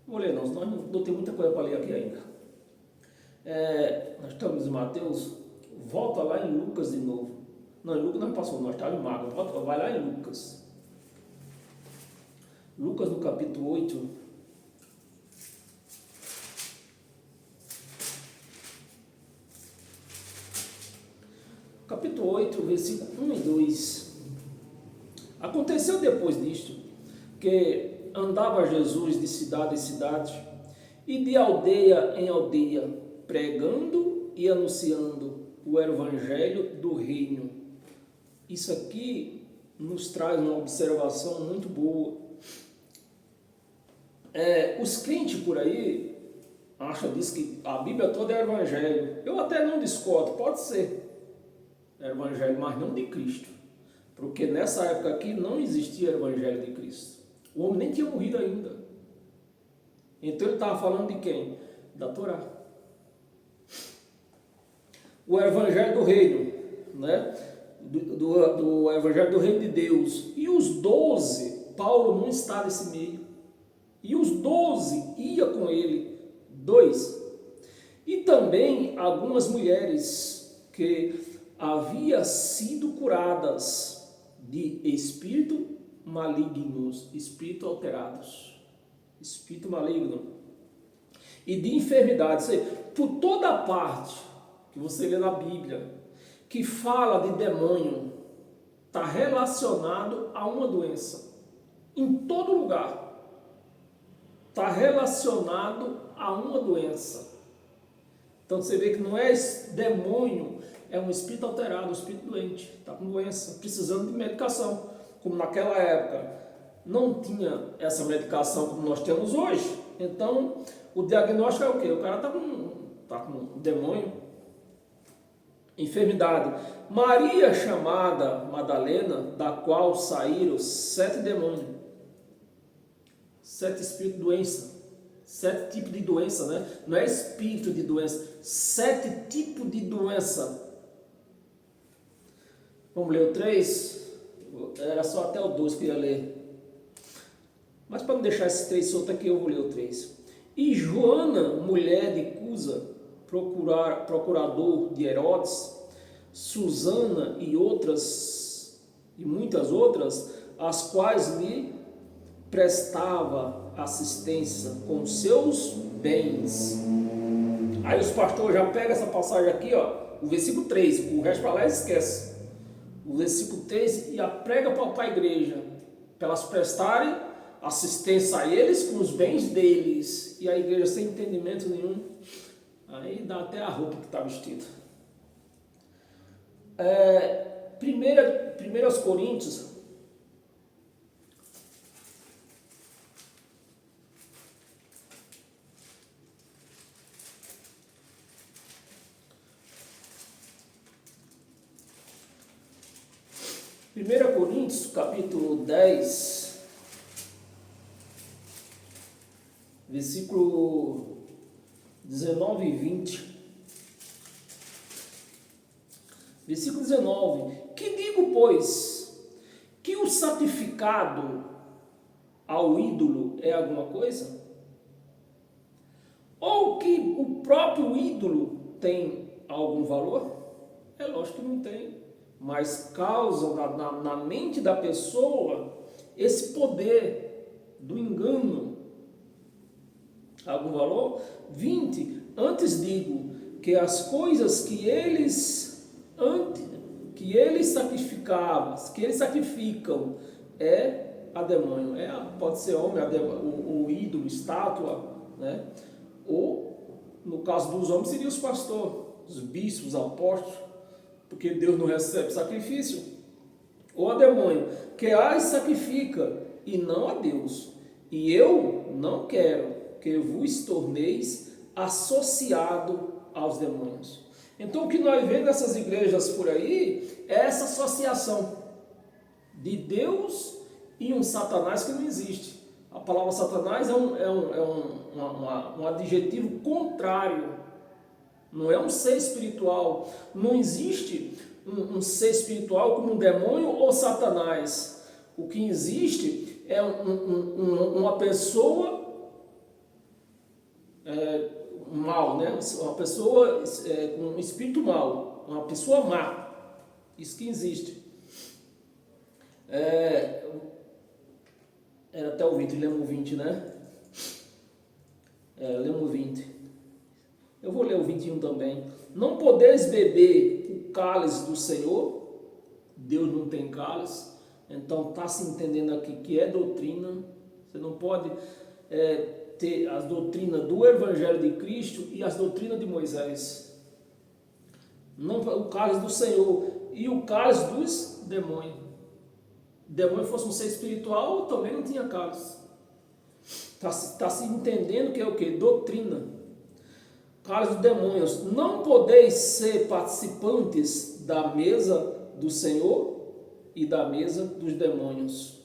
Vou ler, não tem muita coisa para ler aqui ainda. Nós estamos em Mateus, volta lá em Lucas de novo. Não, em Lucas não passou, nós estávamos em Marcos, vai lá em Lucas. Lucas no capítulo 8. Capítulo 8, versículo 1 e 2. Aconteceu depois disto, que andava Jesus de cidade em cidade, e de aldeia em aldeia, pregando e anunciando o evangelho do reino. Isso aqui nos traz uma observação muito boa. Os crentes por aí diz que a Bíblia toda é evangelho. Eu até não discordo, pode ser evangelho, mas não de Cristo. Porque nessa época aqui não existia evangelho de Cristo. O homem nem tinha morrido ainda. Então ele estava falando de quem? Da Torá. O evangelho do reino, né? Do evangelho do reino de Deus. E os 12, Paulo não está nesse meio. E os 12 ia com ele, 2. E também algumas mulheres que haviam sido curadas de espírito malignos, espírito alterados, espírito maligno, e de enfermidades. Por toda parte que você lê na Bíblia, que fala de demônio, está relacionado a uma doença. Em todo lugar está relacionado a uma doença. Então você vê que não é demônio, é um espírito alterado, um espírito doente, está com doença, precisando de medicação. Como naquela época não tinha essa medicação como nós temos hoje, então o diagnóstico é o quê? O cara está com um demônio, enfermidade. Maria, chamada Madalena, da qual saíram 7 demônios, 7 espíritos de doença, 7 tipos de doença, né? Não é espírito de doença, 7 tipos de doença. Vamos ler o 3? Era só até o 2 que eu ia ler. Mas para não deixar esses 3 soltos aqui, eu vou ler o 3. E Joana, mulher de Cusa, procurador de Herodes, Susana e muitas outras, as quais lhe prestava assistência com seus bens. Aí os pastores já pegam essa passagem aqui, ó, o versículo 3, o resto para lá esquece. O versículo 3 e a prega para a igreja, para elas prestarem assistência a eles com os bens deles. E a igreja sem entendimento nenhum, aí dá até a roupa que está vestida. 1 Coríntios, capítulo 10, versículo 19 e 20. Versículo 19. Que digo, pois, que o sacrificado ao ídolo é alguma coisa? Ou que o próprio ídolo tem algum valor? É lógico que não tem. Mas causa na mente da pessoa esse poder do engano. Algum valor? 20. Antes digo que as coisas que eles sacrificam a demônio. Pode ser homem, o ídolo, estátua, né? Ou, no caso dos homens, seriam os pastores, os bispos, os apóstolos, porque Deus não recebe sacrifício. Ou a demônio, que as sacrifica e não a Deus. E eu não quero que vos torneis associado aos demônios. Então o que nós vemos nessas igrejas por aí é essa associação de Deus e um Satanás que não existe. A palavra Satanás é um adjetivo contrário. Não é um ser espiritual. Não existe um ser espiritual como um demônio ou Satanás. O que existe é uma pessoa, mal, né? Uma pessoa com um espírito mal, uma pessoa má. Isso que existe. Era até o 20, lemos o 20, né? Lemos o 20. Eu vou ler o 21 também. Não podeis beber o cálice do Senhor. Deus não tem cálice. Então está se entendendo aqui que é doutrina. Você não pode ter as doutrinas do Evangelho de Cristo e as doutrinas de Moisés. Não, o cálice do Senhor e o cálice dos demônios. Demônio fosse um ser espiritual, também não tinha cálice. Está se entendendo que é o que? Doutrina. Cálice dos demônios. Não podeis ser participantes da mesa do Senhor e da mesa dos demônios.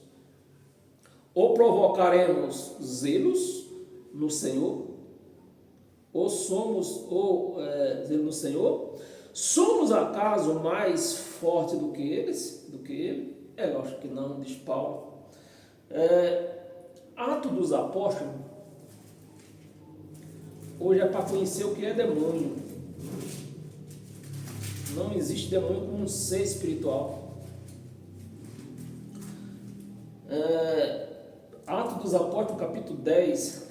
Ou provocaremos zelos no Senhor, ou zelo no Senhor. Somos acaso mais fortes do que eles? Do que ele? É lógico que não, diz Paulo. Atos dos Apóstolos, hoje é para conhecer o que é demônio. Não existe demônio como um ser espiritual. Atos dos Apóstolos, capítulo 10.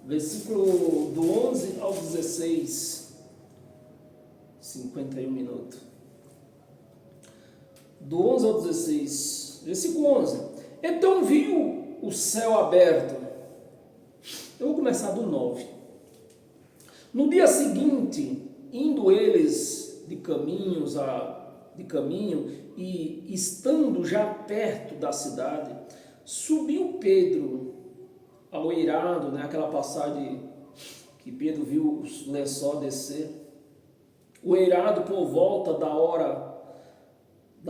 Versículo do 11 ao 16. 51 minutos. Do 11 ao 16. Versículo 11. Então viu o céu aberto. Eu vou começar do 9. No dia seguinte, indo eles de caminho e estando já perto da cidade, subiu Pedro ao eirado, né? Aquela passagem que Pedro viu o lençol descer. O eirado por volta da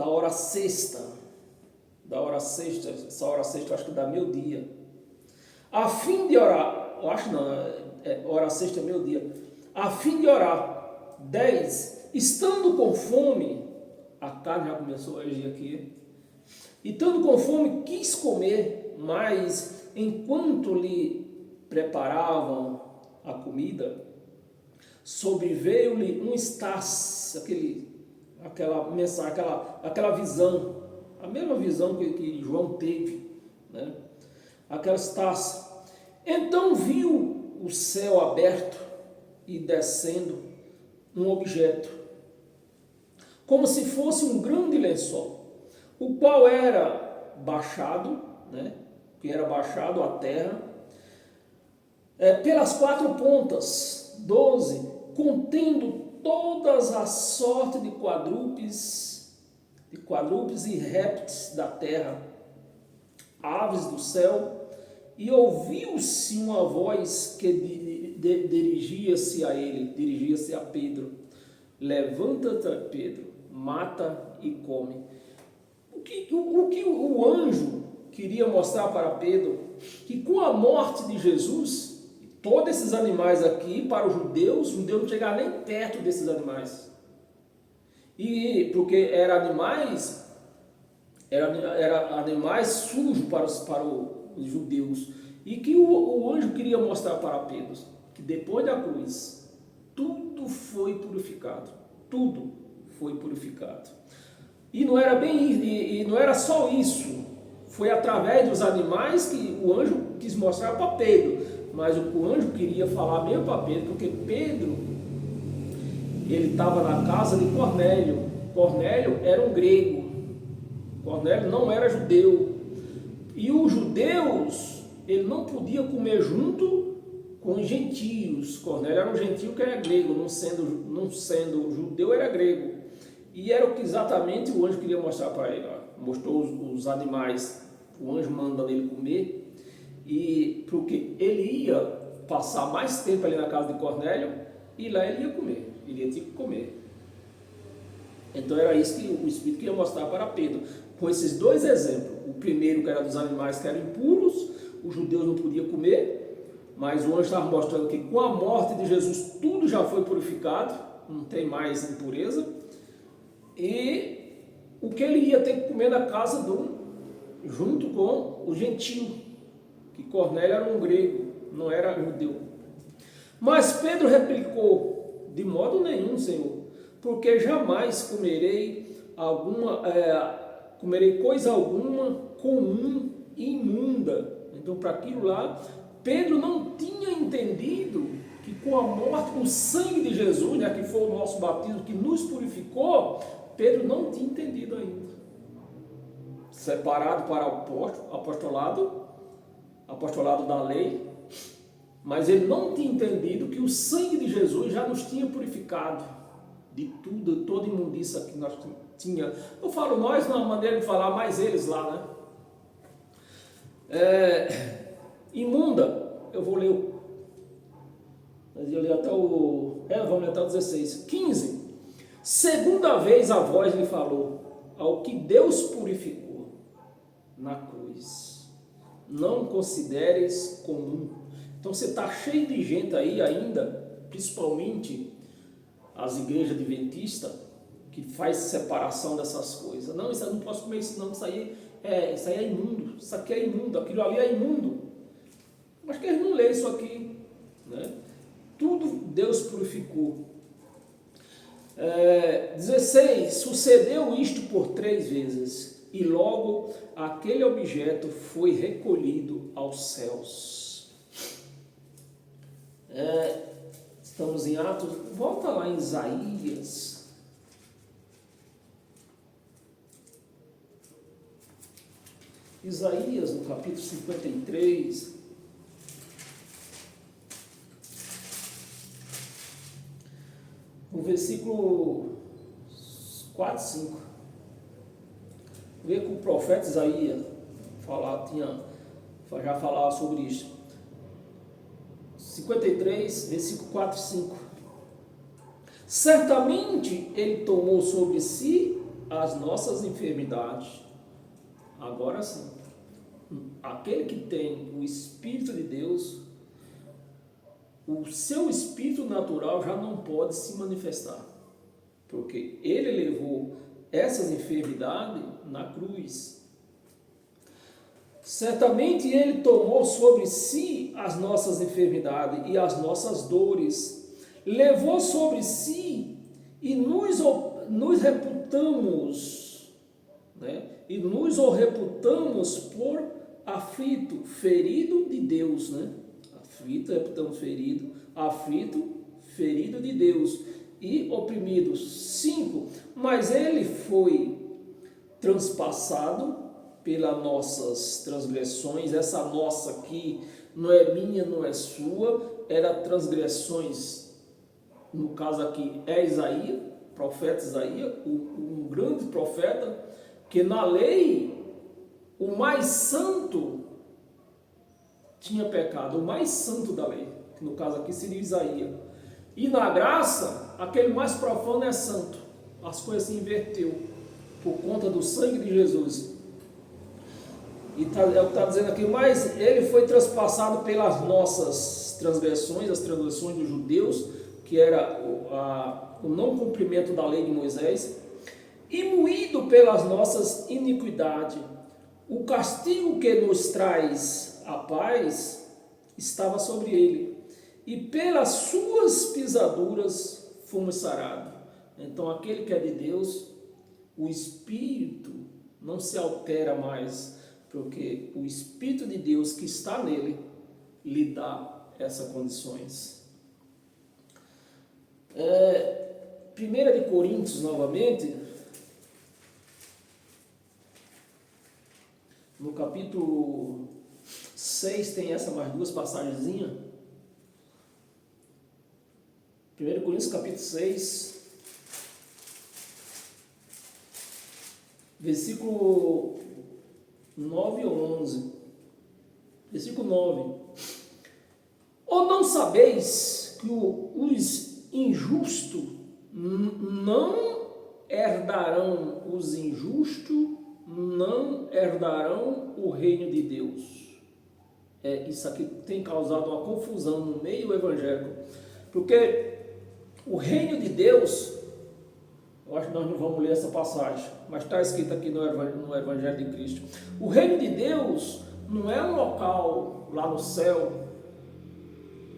hora sexta. Essa hora sexta eu acho que dá meio-dia. A fim de orar, eu acho não, hora sexta é meio-dia. A fim de orar. 10. Estando com fome, a carne já começou a agir aqui. E estando com fome, quis comer, mas enquanto lhe preparavam a comida, sobreveio-lhe um estasse, aquela mensagem, aquela visão, a mesma visão que João teve, né? Aquela estasse. Então viu o céu aberto e descendo um objeto, como se fosse um grande lençol, o qual era baixado, né? Que era baixado à terra, pelas quatro pontas. 12. Contendo todas as sortes de quadrúpedes e répteis da terra, aves do céu, e ouviu-se uma voz que dirigia-se a Pedro: levanta-te, Pedro, mata e come. O que o anjo queria mostrar para Pedro? Que com a morte de Jesus, todos esses animais aqui, para os judeus não chegavam nem perto desses animais. E porque eram animais sujos para os judeus. E que o anjo queria mostrar para Pedro? Que depois da cruz, tudo foi purificado. Tudo foi purificado. E não era só isso. Foi através dos animais que o anjo quis mostrar para Pedro. Mas o anjo queria falar mesmo para Pedro, porque Pedro, ele estava na casa de Cornélio. Cornélio era um grego. Cornélio não era judeu. E os judeus, ele não podia comer junto com os gentios. Cornélio era um gentio que era grego, não sendo judeu, era grego. E era o que exatamente o anjo queria mostrar para ele. Mostrou os animais, o anjo mandando ele comer. E porque ele ia passar mais tempo ali na casa de Cornélio, e lá ele ia comer, ele ia ter que comer. Então era isso que o Espírito queria mostrar para Pedro, com esses dois exemplos. O primeiro, que era dos animais que eram impuros, os judeus não podiam comer, mas o anjo estava mostrando que com a morte de Jesus tudo já foi purificado, não tem mais impureza, e o que ele ia ter que comer na casa junto com o gentio, que Cornélio era um grego, não era judeu. Mas Pedro replicou: de modo nenhum, Senhor, porque jamais comerei coisa alguma comum e imunda. Então, para aquilo lá, Pedro não tinha entendido que com a morte, o sangue de Jesus, né, que foi o nosso batismo, que nos purificou, Pedro não tinha entendido ainda. Separado para o apostolado da lei, mas ele não tinha entendido que o sangue de Jesus já nos tinha purificado de tudo, de toda imundícia que nós tínhamos. Eu falo nós na maneira de falar, mais eles lá, né? Imunda, eu vou ler vamos ler até o 16. 15. Segunda vez a voz lhe falou: ao que Deus purificou na cruz, não consideres comum. Então você está cheio de gente aí ainda, principalmente as igrejas adventistas, que faz separação dessas coisas. Não, isso eu não posso comer isso não, isso aí é imundo, isso aqui é imundo, aquilo ali é imundo. Mas que eles não lêem isso aqui, né? Tudo Deus purificou. 16. Sucedeu isto por 3 vezes, e logo aquele objeto foi recolhido aos céus. Estamos em Atos, volta lá em Isaías. Isaías, no capítulo 53. No versículo 4, 5. Vê que o profeta Isaías já falava sobre isso. 53, versículo 4 e 5. Certamente ele tomou sobre si as nossas enfermidades. Agora sim, aquele que tem o Espírito de Deus, o seu espírito natural já não pode se manifestar, porque ele levou essas enfermidades na cruz. Certamente ele tomou sobre si as nossas enfermidades e as nossas dores, levou sobre si e nos reputamos, né? E nos o reputamos por aflito, ferido de Deus, né? Reputamos aflito, ferido de Deus e oprimido. 5. Mas ele foi transpassado pelas nossas transgressões. Essa nossa aqui não é minha, não é sua, era transgressões, no caso aqui é Isaías, profeta Isaías, um grande profeta, que na lei o mais santo tinha pecado, o mais santo da lei, que no caso aqui seria Isaías. E na graça, aquele mais profano é santo. As coisas se inverteu por conta do sangue de Jesus. E é o que está dizendo aqui, mas ele foi transpassado pelas nossas transgressões, as transgressões dos judeus, que era o não cumprimento da lei de Moisés, e moído pelas nossas iniquidades. O castigo que nos traz a paz estava sobre ele, e pelas suas pisaduras fomos sarados. Então aquele que é de Deus, o Espírito não se altera mais, porque o Espírito de Deus que está nele lhe dá essas condições. 1 de Coríntios, novamente, no capítulo 6, tem mais 2 passagenzinhas. 1 Coríntios, capítulo 6, versículo 9 ou 11. Versículo 9. Ou não sabeis que os injustos não herdarão, os injustos não herdarão o reino de Deus? Isso aqui tem causado uma confusão no meio evangélico, porque o reino de Deus Eu acho que nós não vamos ler essa passagem, mas está escrito aqui no Evangelho de Cristo. O reino de Deus não é um local lá no céu,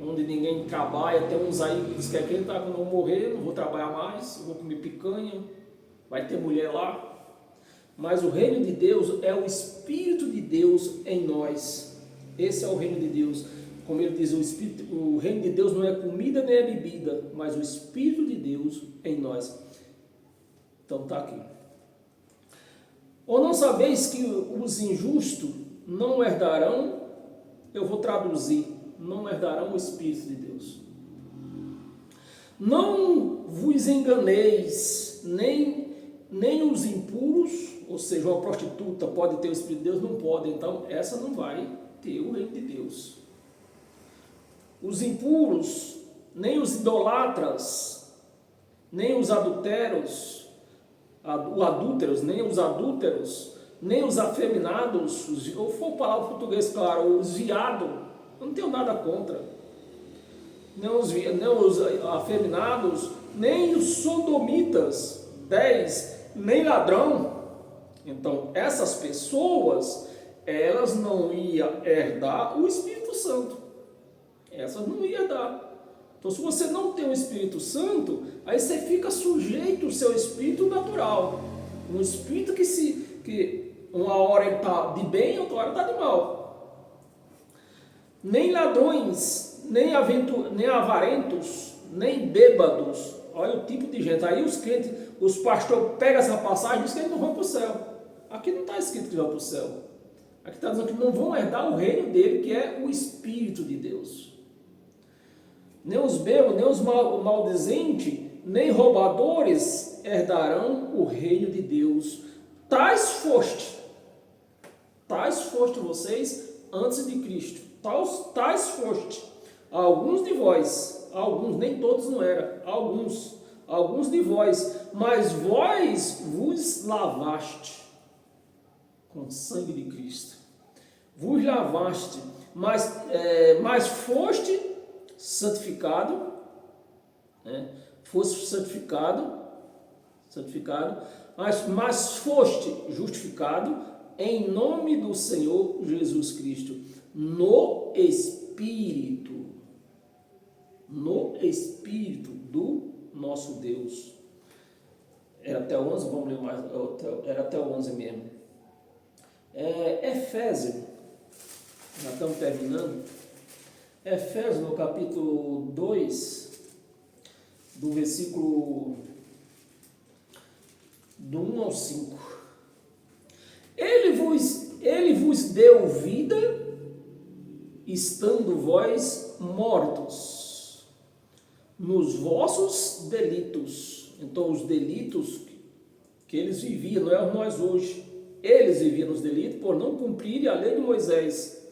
onde ninguém trabalha. Tem uns aí que dizem que aquele tá, quando eu morrer, não vou trabalhar mais, eu vou comer picanha, vai ter mulher lá. Mas o reino de Deus é o Espírito de Deus em nós. Esse é o reino de Deus. Como ele diz, o reino de Deus não é comida nem é bebida, mas o Espírito de Deus em nós. Então está aqui. Ou não sabeis que os injustos não herdarão, eu vou traduzir, não herdarão o Espírito de Deus. Não vos enganeis, nem os impuros, ou seja, uma prostituta pode ter o Espírito de Deus? Não pode, então essa não vai ter o reino de Deus. Os impuros, nem os idolatras, nem os adúlteros, nem os afeminados, ou for palavra português, claro, os viados, eu não tenho nada contra, nem os afeminados, nem os sodomitas, 10, nem ladrão. Então, essas pessoas, elas não iam herdar o Espírito Santo. Essas não iam herdar. Então, se você não tem o Espírito Santo, aí você fica sujeito ao seu espírito natural. Um espírito que uma hora ele está de bem, outra hora está de mal. Nem ladrões, nem avarentos, nem bêbados. Olha o tipo de gente. Aí os crentes, os pastores pegam essa passagem e dizem que eles não vão para o céu. Aqui não está escrito que vão para o céu. Aqui está dizendo que não vão herdar o reino dele, que é o Espírito de Deus. Nem os bêbados, nem os maldizentes, nem roubadores herdarão o reino de Deus. Tais foste vocês antes de Cristo. Tais foste. Alguns de vós, alguns, nem todos não eram, alguns de vós, mas vós vos lavaste com o sangue de Cristo. Vos lavaste, mas foste santificado, né? Foste santificado, mas foste justificado em nome do Senhor Jesus Cristo, no Espírito do nosso Deus. Era até o 11, vamos ler mais, era até o 11 mesmo. Efésios, já estamos terminando. Efésios, no capítulo 2, do versículo do 1 ao 5. Ele vos deu vida, estando vós mortos nos vossos delitos. Então, os delitos que eles viviam, não é nós hoje. Eles viviam nos delitos por não cumprirem a lei de Moisés.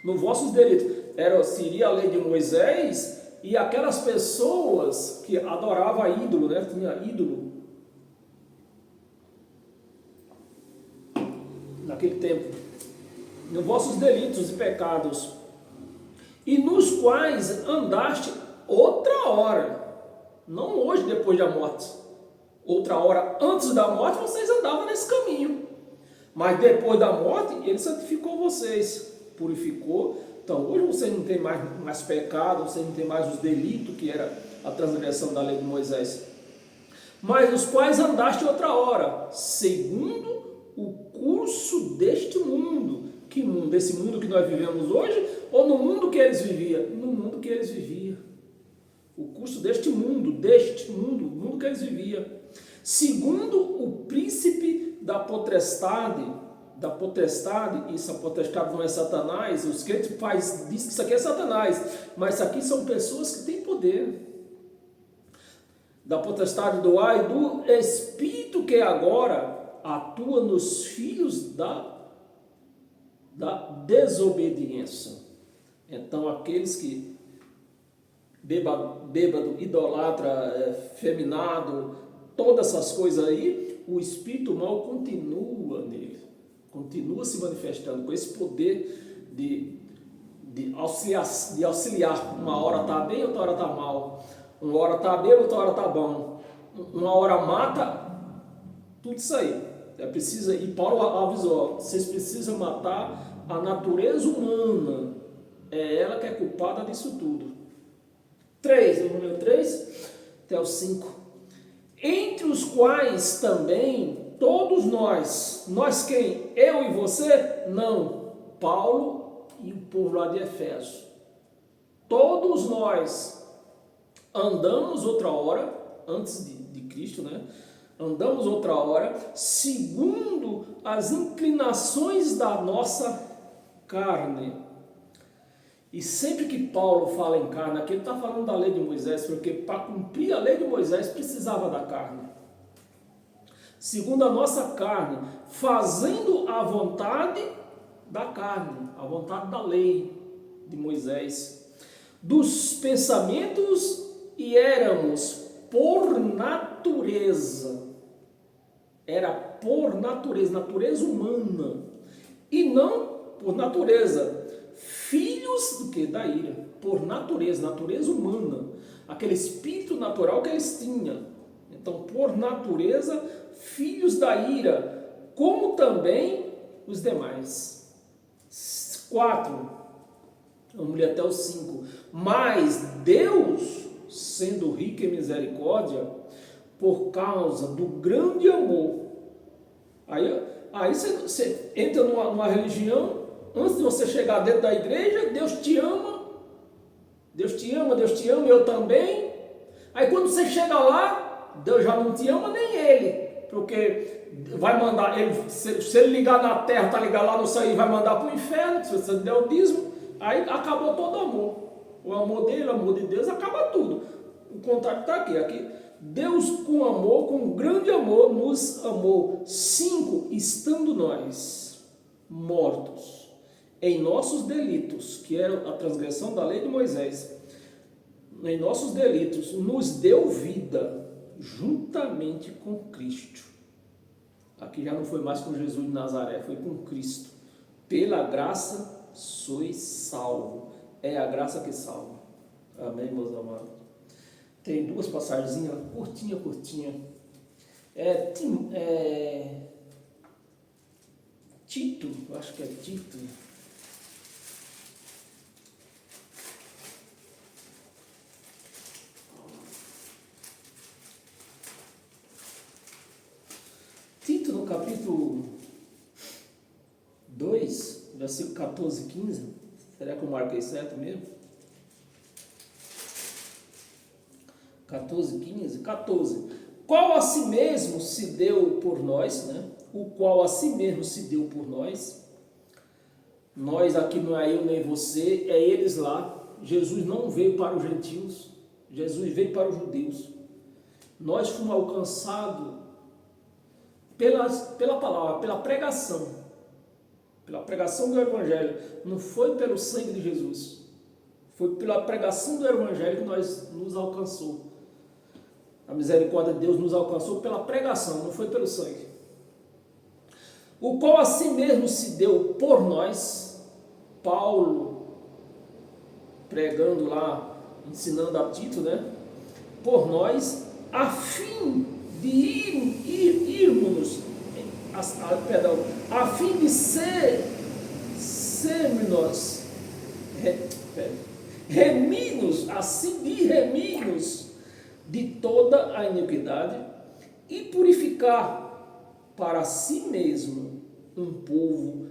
Nos vossos delitos. Seria a lei de Moisés e aquelas pessoas que adoravam ídolo, né? Tinha ídolo naquele tempo. Nos vossos delitos e pecados, e nos quais andaste outra hora, não hoje depois da morte, outra hora antes da morte vocês andavam nesse caminho, mas depois da morte ele santificou vocês, purificou. Então hoje vocês não tem mais pecado, vocês não tem mais os delitos que era a transgressão da lei de Moisés, mas os quais andaste outra hora, segundo o curso deste mundo. Que mundo? Esse mundo que nós vivemos hoje ou no mundo que eles viviam? No mundo que eles viviam. O curso deste mundo, o mundo que eles viviam. Segundo o príncipe da potestade, isso a potestade não é Satanás, os crentes dizem que isso aqui é Satanás, mas isso aqui são pessoas que têm poder. Da potestade do ar e do Espírito que agora atua nos filhos da desobediência. Então, aqueles que bêbado, idolatra, feminado, todas essas coisas aí, o espírito mal continua nele, continua se manifestando com esse poder de auxiliar. Uma hora está bem, outra hora está mal. Uma hora está bem, outra hora está bom. uma hora mata tudo isso aí. E Paulo avisou, vocês precisam matar a natureza humana. É ela que é culpada disso tudo. 3, vamos ler o 3 até o 5. Entre os quais também todos nós quem? Eu e você? Não, Paulo e o povo lá de Eféso. Todos nós andamos outra hora, antes de Cristo, né? Andamos outra hora, segundo as inclinações da nossa carne. E sempre que Paulo fala em carne, aqui ele está falando da lei de Moisés, porque para cumprir a lei de Moisés precisava da carne. Segundo a nossa carne, fazendo a vontade da carne, a vontade da lei de Moisés, dos pensamentos, e éramos por natureza, natureza humana, e não por natureza, filhos do que? Da ira, por natureza humana, aquele espírito natural que eles tinham. Então, por natureza, filhos da ira, como também os demais. 4, vamos ler até o 5. Mas Deus, sendo rico em misericórdia, por causa do grande amor. Aí você entra numa religião, antes de você chegar dentro da igreja, Deus te ama, eu também. Aí quando você chega lá, Deus já não te ama nem ele, porque vai mandar, se ele ligar na terra, tá ligado lá no céu, e vai mandar para o inferno, se você der o dízimo, aí acabou todo o amor. O amor dele, o amor de Deus, acaba tudo. O contrário está aqui. Deus com amor, com grande amor, nos amou. 5, estando nós mortos em nossos delitos, que era a transgressão da lei de Moisés, em nossos delitos, nos deu vida juntamente com Cristo. Aqui já não foi mais com Jesus de Nazaré, foi com Cristo. Pela graça sois salvo. É a graça que salva. Amém, meus amados? Tem duas passagens, curtinha. Tito, acho que é Tito. Tito, no capítulo 2, versículo 14 e 15. Será que eu marquei certo mesmo? 14. Qual a si mesmo se deu por nós, né? O qual a si mesmo se deu por nós. Nós aqui não é eu nem você, é eles lá. Jesus não veio para os gentios, Jesus veio para os judeus. Nós fomos alcançados pela palavra, pela pregação do Evangelho. Não foi pelo sangue de Jesus, foi pela pregação do Evangelho que nos alcançou. A misericórdia de Deus nos alcançou pela pregação, não foi pelo sangue. O qual a si mesmo se deu por nós. Paulo pregando lá, ensinando a Tito, né? Por nós, a fim de irmos, a fim de sermos reminos de toda a iniquidade e purificar para si mesmo um povo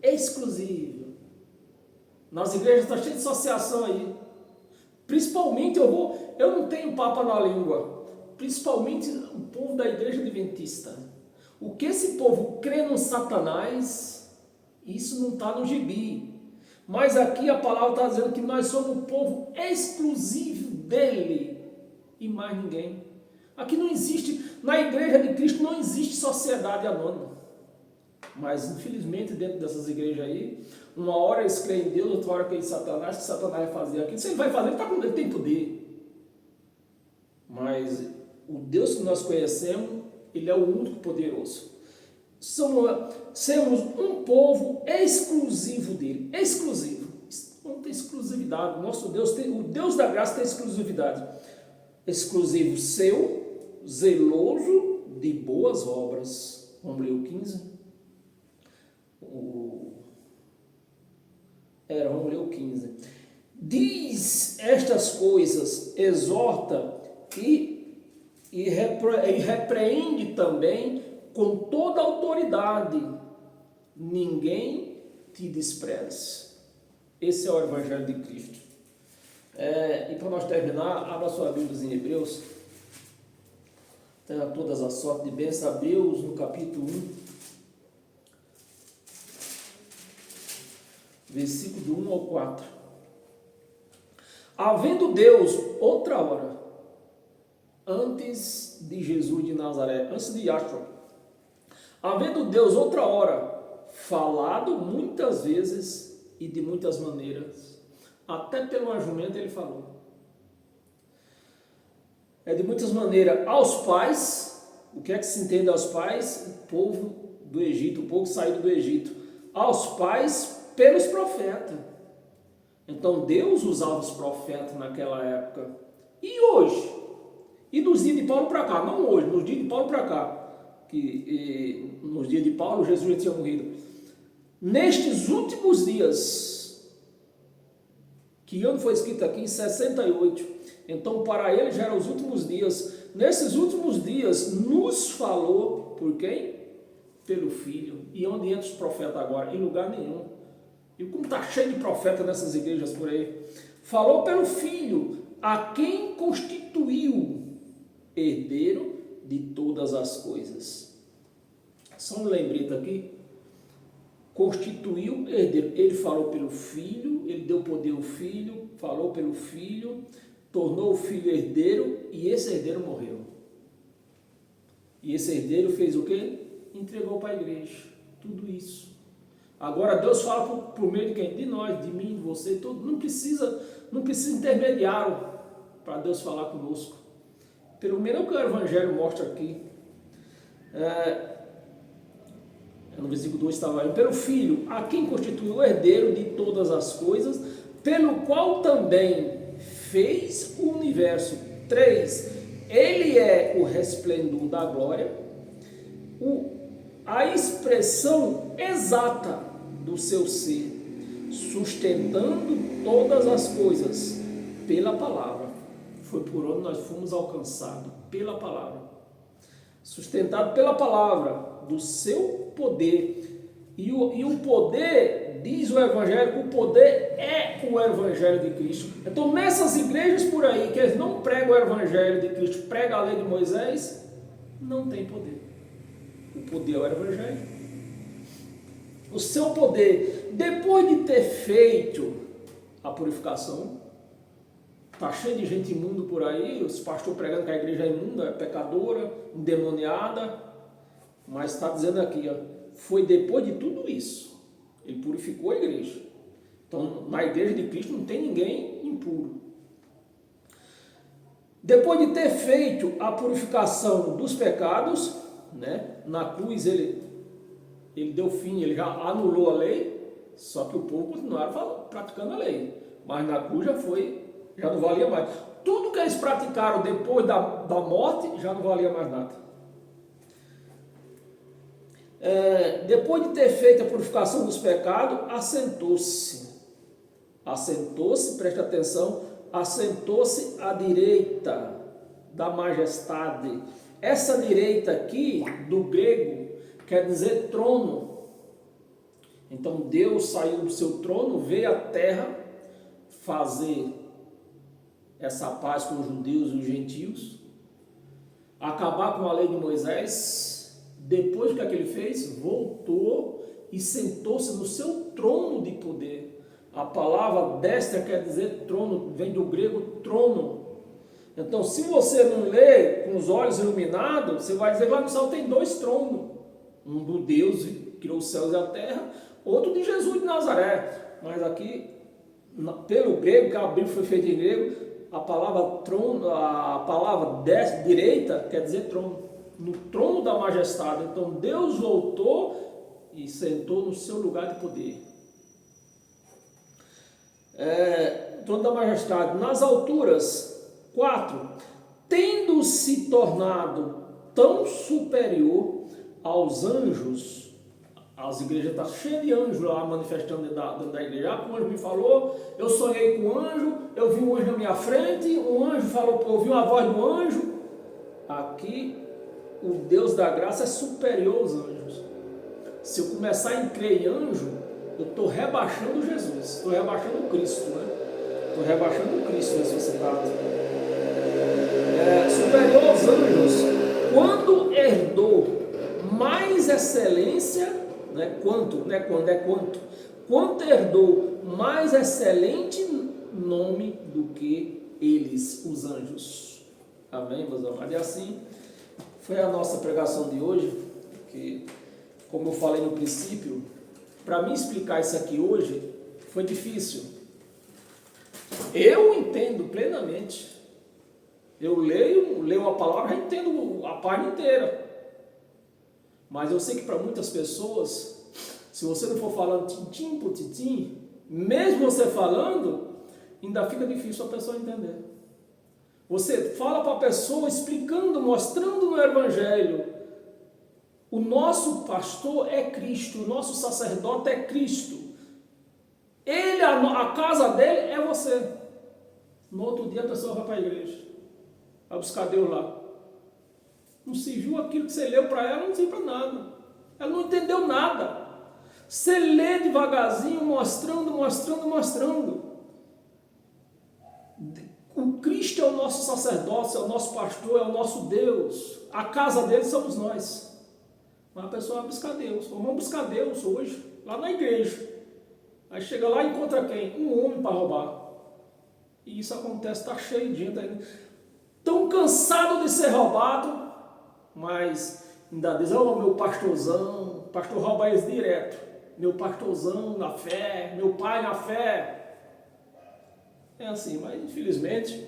exclusivo. Nas igrejas está cheio de associação aí. Principalmente eu não tenho papa na língua. Principalmente o povo da igreja adventista. O que esse povo crê no Satanás, isso não está no gibi. Mas aqui a palavra está dizendo que nós somos o povo exclusivo dele e mais ninguém. Aqui não existe, na igreja de Cristo não existe sociedade anônima. Mas infelizmente dentro dessas igrejas aí, uma hora eles creem em Deus, outra hora creem em Satanás, que Satanás vai fazer aquilo. Se ele vai fazer, ele tem poder. Mas o Deus que nós conhecemos, ele é o único poderoso. Somos um povo exclusivo dele. Exclusivo. Não tem exclusividade. Nosso Deus o Deus da graça tem exclusividade. Exclusivo seu, zeloso de boas obras. Vamos ler o 15? Vamos ler o 15. Diz estas coisas, exorta e repreende também com toda autoridade. Ninguém te despreze. Esse é o Evangelho de Cristo. E para nós terminar, abra sua Bíblia em Hebreus. Tenha todas as sortes de bênção. Hebreus no capítulo 1, versículo do 1 ao 4. Havendo Deus outra hora, antes de Jesus de Nazaré, antes de Yahshua, havendo Deus outra hora, falado muitas vezes e de muitas maneiras, até pelo jumento ele falou. De muitas maneiras aos pais. O que é que se entende aos pais? O povo do Egito, o povo saído do Egito. Aos pais pelos profetas. Então Deus usava os profetas naquela época. E hoje? E nos dias de Paulo para cá? Não hoje, nos dias de Paulo para cá. Nos dias de Paulo Jesus já tinha morrido. Nestes últimos dias, que ano foi escrito aqui? Em 68. Então, para ele já eram os últimos dias. Nesses últimos dias, nos falou por quem? Pelo Filho. E onde entra os profetas agora? Em lugar nenhum. E como está cheio de profetas nessas igrejas por aí. Falou pelo Filho, a quem constituiu herdeiro de todas as coisas. Só um lembrete aqui. Constituiu herdeiro. Ele falou pelo Filho, ele deu poder ao Filho, falou pelo Filho, tornou o Filho herdeiro e esse herdeiro morreu. E esse herdeiro fez o quê? Entregou para a igreja. Tudo isso. Agora Deus fala por meio de quem? De nós, de mim, de você, todo. Não precisa intermediário para Deus falar conosco. Pelo menos é o que o Evangelho mostra aqui. No versículo 2 estava aí. Pelo Filho, a quem constituiu o herdeiro de todas as coisas, pelo qual também fez o universo. 3. Ele é o resplendor da glória, a expressão exata do seu ser, sustentando todas as coisas pela palavra. Foi por onde nós fomos alcançados, pela palavra. Sustentado pela palavra, do seu poder. E o poder, diz o Evangelho, o poder é o Evangelho de Cristo. Então, nessas igrejas por aí, que eles não pregam o Evangelho de Cristo, pregam a lei de Moisés, não tem poder. O poder é o Evangelho. O seu poder, depois de ter feito a purificação, está cheio de gente imunda por aí, os pastores pregando que a igreja é imunda, é pecadora, endemoniada, mas está dizendo aqui, foi depois de tudo isso, ele purificou a igreja. Então, na igreja de Cristo não tem ninguém impuro. Depois de ter feito a purificação dos pecados, né, na cruz ele deu fim, ele já anulou a lei, só que o povo continuava praticando a lei. Mas na cruz já não valia mais. Tudo que eles praticaram depois da morte já não valia mais nada. Depois de ter feito a purificação dos pecados, assentou-se, preste atenção, assentou-se à direita da majestade. Essa direita aqui, do grego, quer dizer trono. Então Deus saiu do seu trono, veio à terra fazer essa paz com os judeus e os gentios, acabar com a lei de Moisés. Depois que ele fez, voltou e sentou-se no seu trono de poder. A palavra destra quer dizer trono, vem do grego trono. Então, se você não lê com os olhos iluminados, você vai dizer que lá no céu tem 2 tronos. Um do Deus que criou os céus e a terra, outro de Jesus de Nazaré. Mas aqui, pelo grego, que a Bíblia foi feita em grego, a palavra trono, a palavra direita quer dizer trono. No trono da majestade. Então Deus voltou e sentou no seu lugar de poder. Trono da majestade. Nas alturas, 4. tendo se tornado tão superior aos anjos, as igrejas estão cheias de anjos lá manifestando dentro da igreja. O anjo me falou, eu sonhei com um anjo, eu vi um anjo na minha frente, um anjo falou, eu ouvi uma voz do anjo. Aqui, o Deus da graça é superior aos anjos. Se eu começar a crer em anjo, eu estou rebaixando Jesus, estou rebaixando Cristo, né? Estou rebaixando Cristo ressuscitado. Superior aos anjos, quando herdou mais excelência, quanto herdou mais excelente nome do que eles, os anjos. Amém, meus amados? E assim foi a nossa pregação de hoje, que, como eu falei no princípio, para mim explicar isso aqui hoje foi difícil. Eu entendo plenamente. Eu leio a palavra, já entendo a página inteira. Mas eu sei que para muitas pessoas, se você não for falando tintim por tintim, mesmo você falando, ainda fica difícil a pessoa entender. Você fala para a pessoa explicando, mostrando no Evangelho. O nosso pastor é Cristo, o nosso sacerdote é Cristo. Ele, a casa dele é você. No outro dia a pessoa vai para a igreja, vai buscar Deus lá. Não serviu aquilo que você leu para ela, não serviu para nada. Ela não entendeu nada. Você lê devagarzinho, mostrando. O Cristo é o nosso sacerdote, é o nosso pastor, é o nosso Deus. A casa dele somos nós. Mas a pessoa vai buscar Deus. Vamos buscar Deus hoje, lá na igreja. Aí chega lá e encontra quem? Um homem para roubar. E isso acontece, está cheio de gente aí. Tão cansado de ser roubado, mas ainda diz, meu pastorzão, o pastor rouba eles direto. Meu pastorzão na fé, meu pai na fé. É assim, mas infelizmente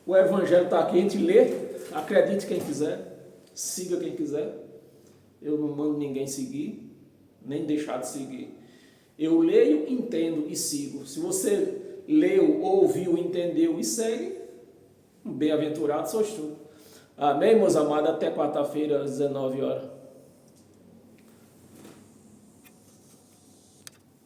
o Evangelho está aqui, a gente lê, acredite quem quiser, siga quem quiser. Eu não mando ninguém seguir, nem deixar de seguir. Eu leio, entendo e sigo. Se você leu, ouviu, entendeu e segue, bem-aventurado sois tu. Amém, meus amados? Até quarta-feira, às 19 horas.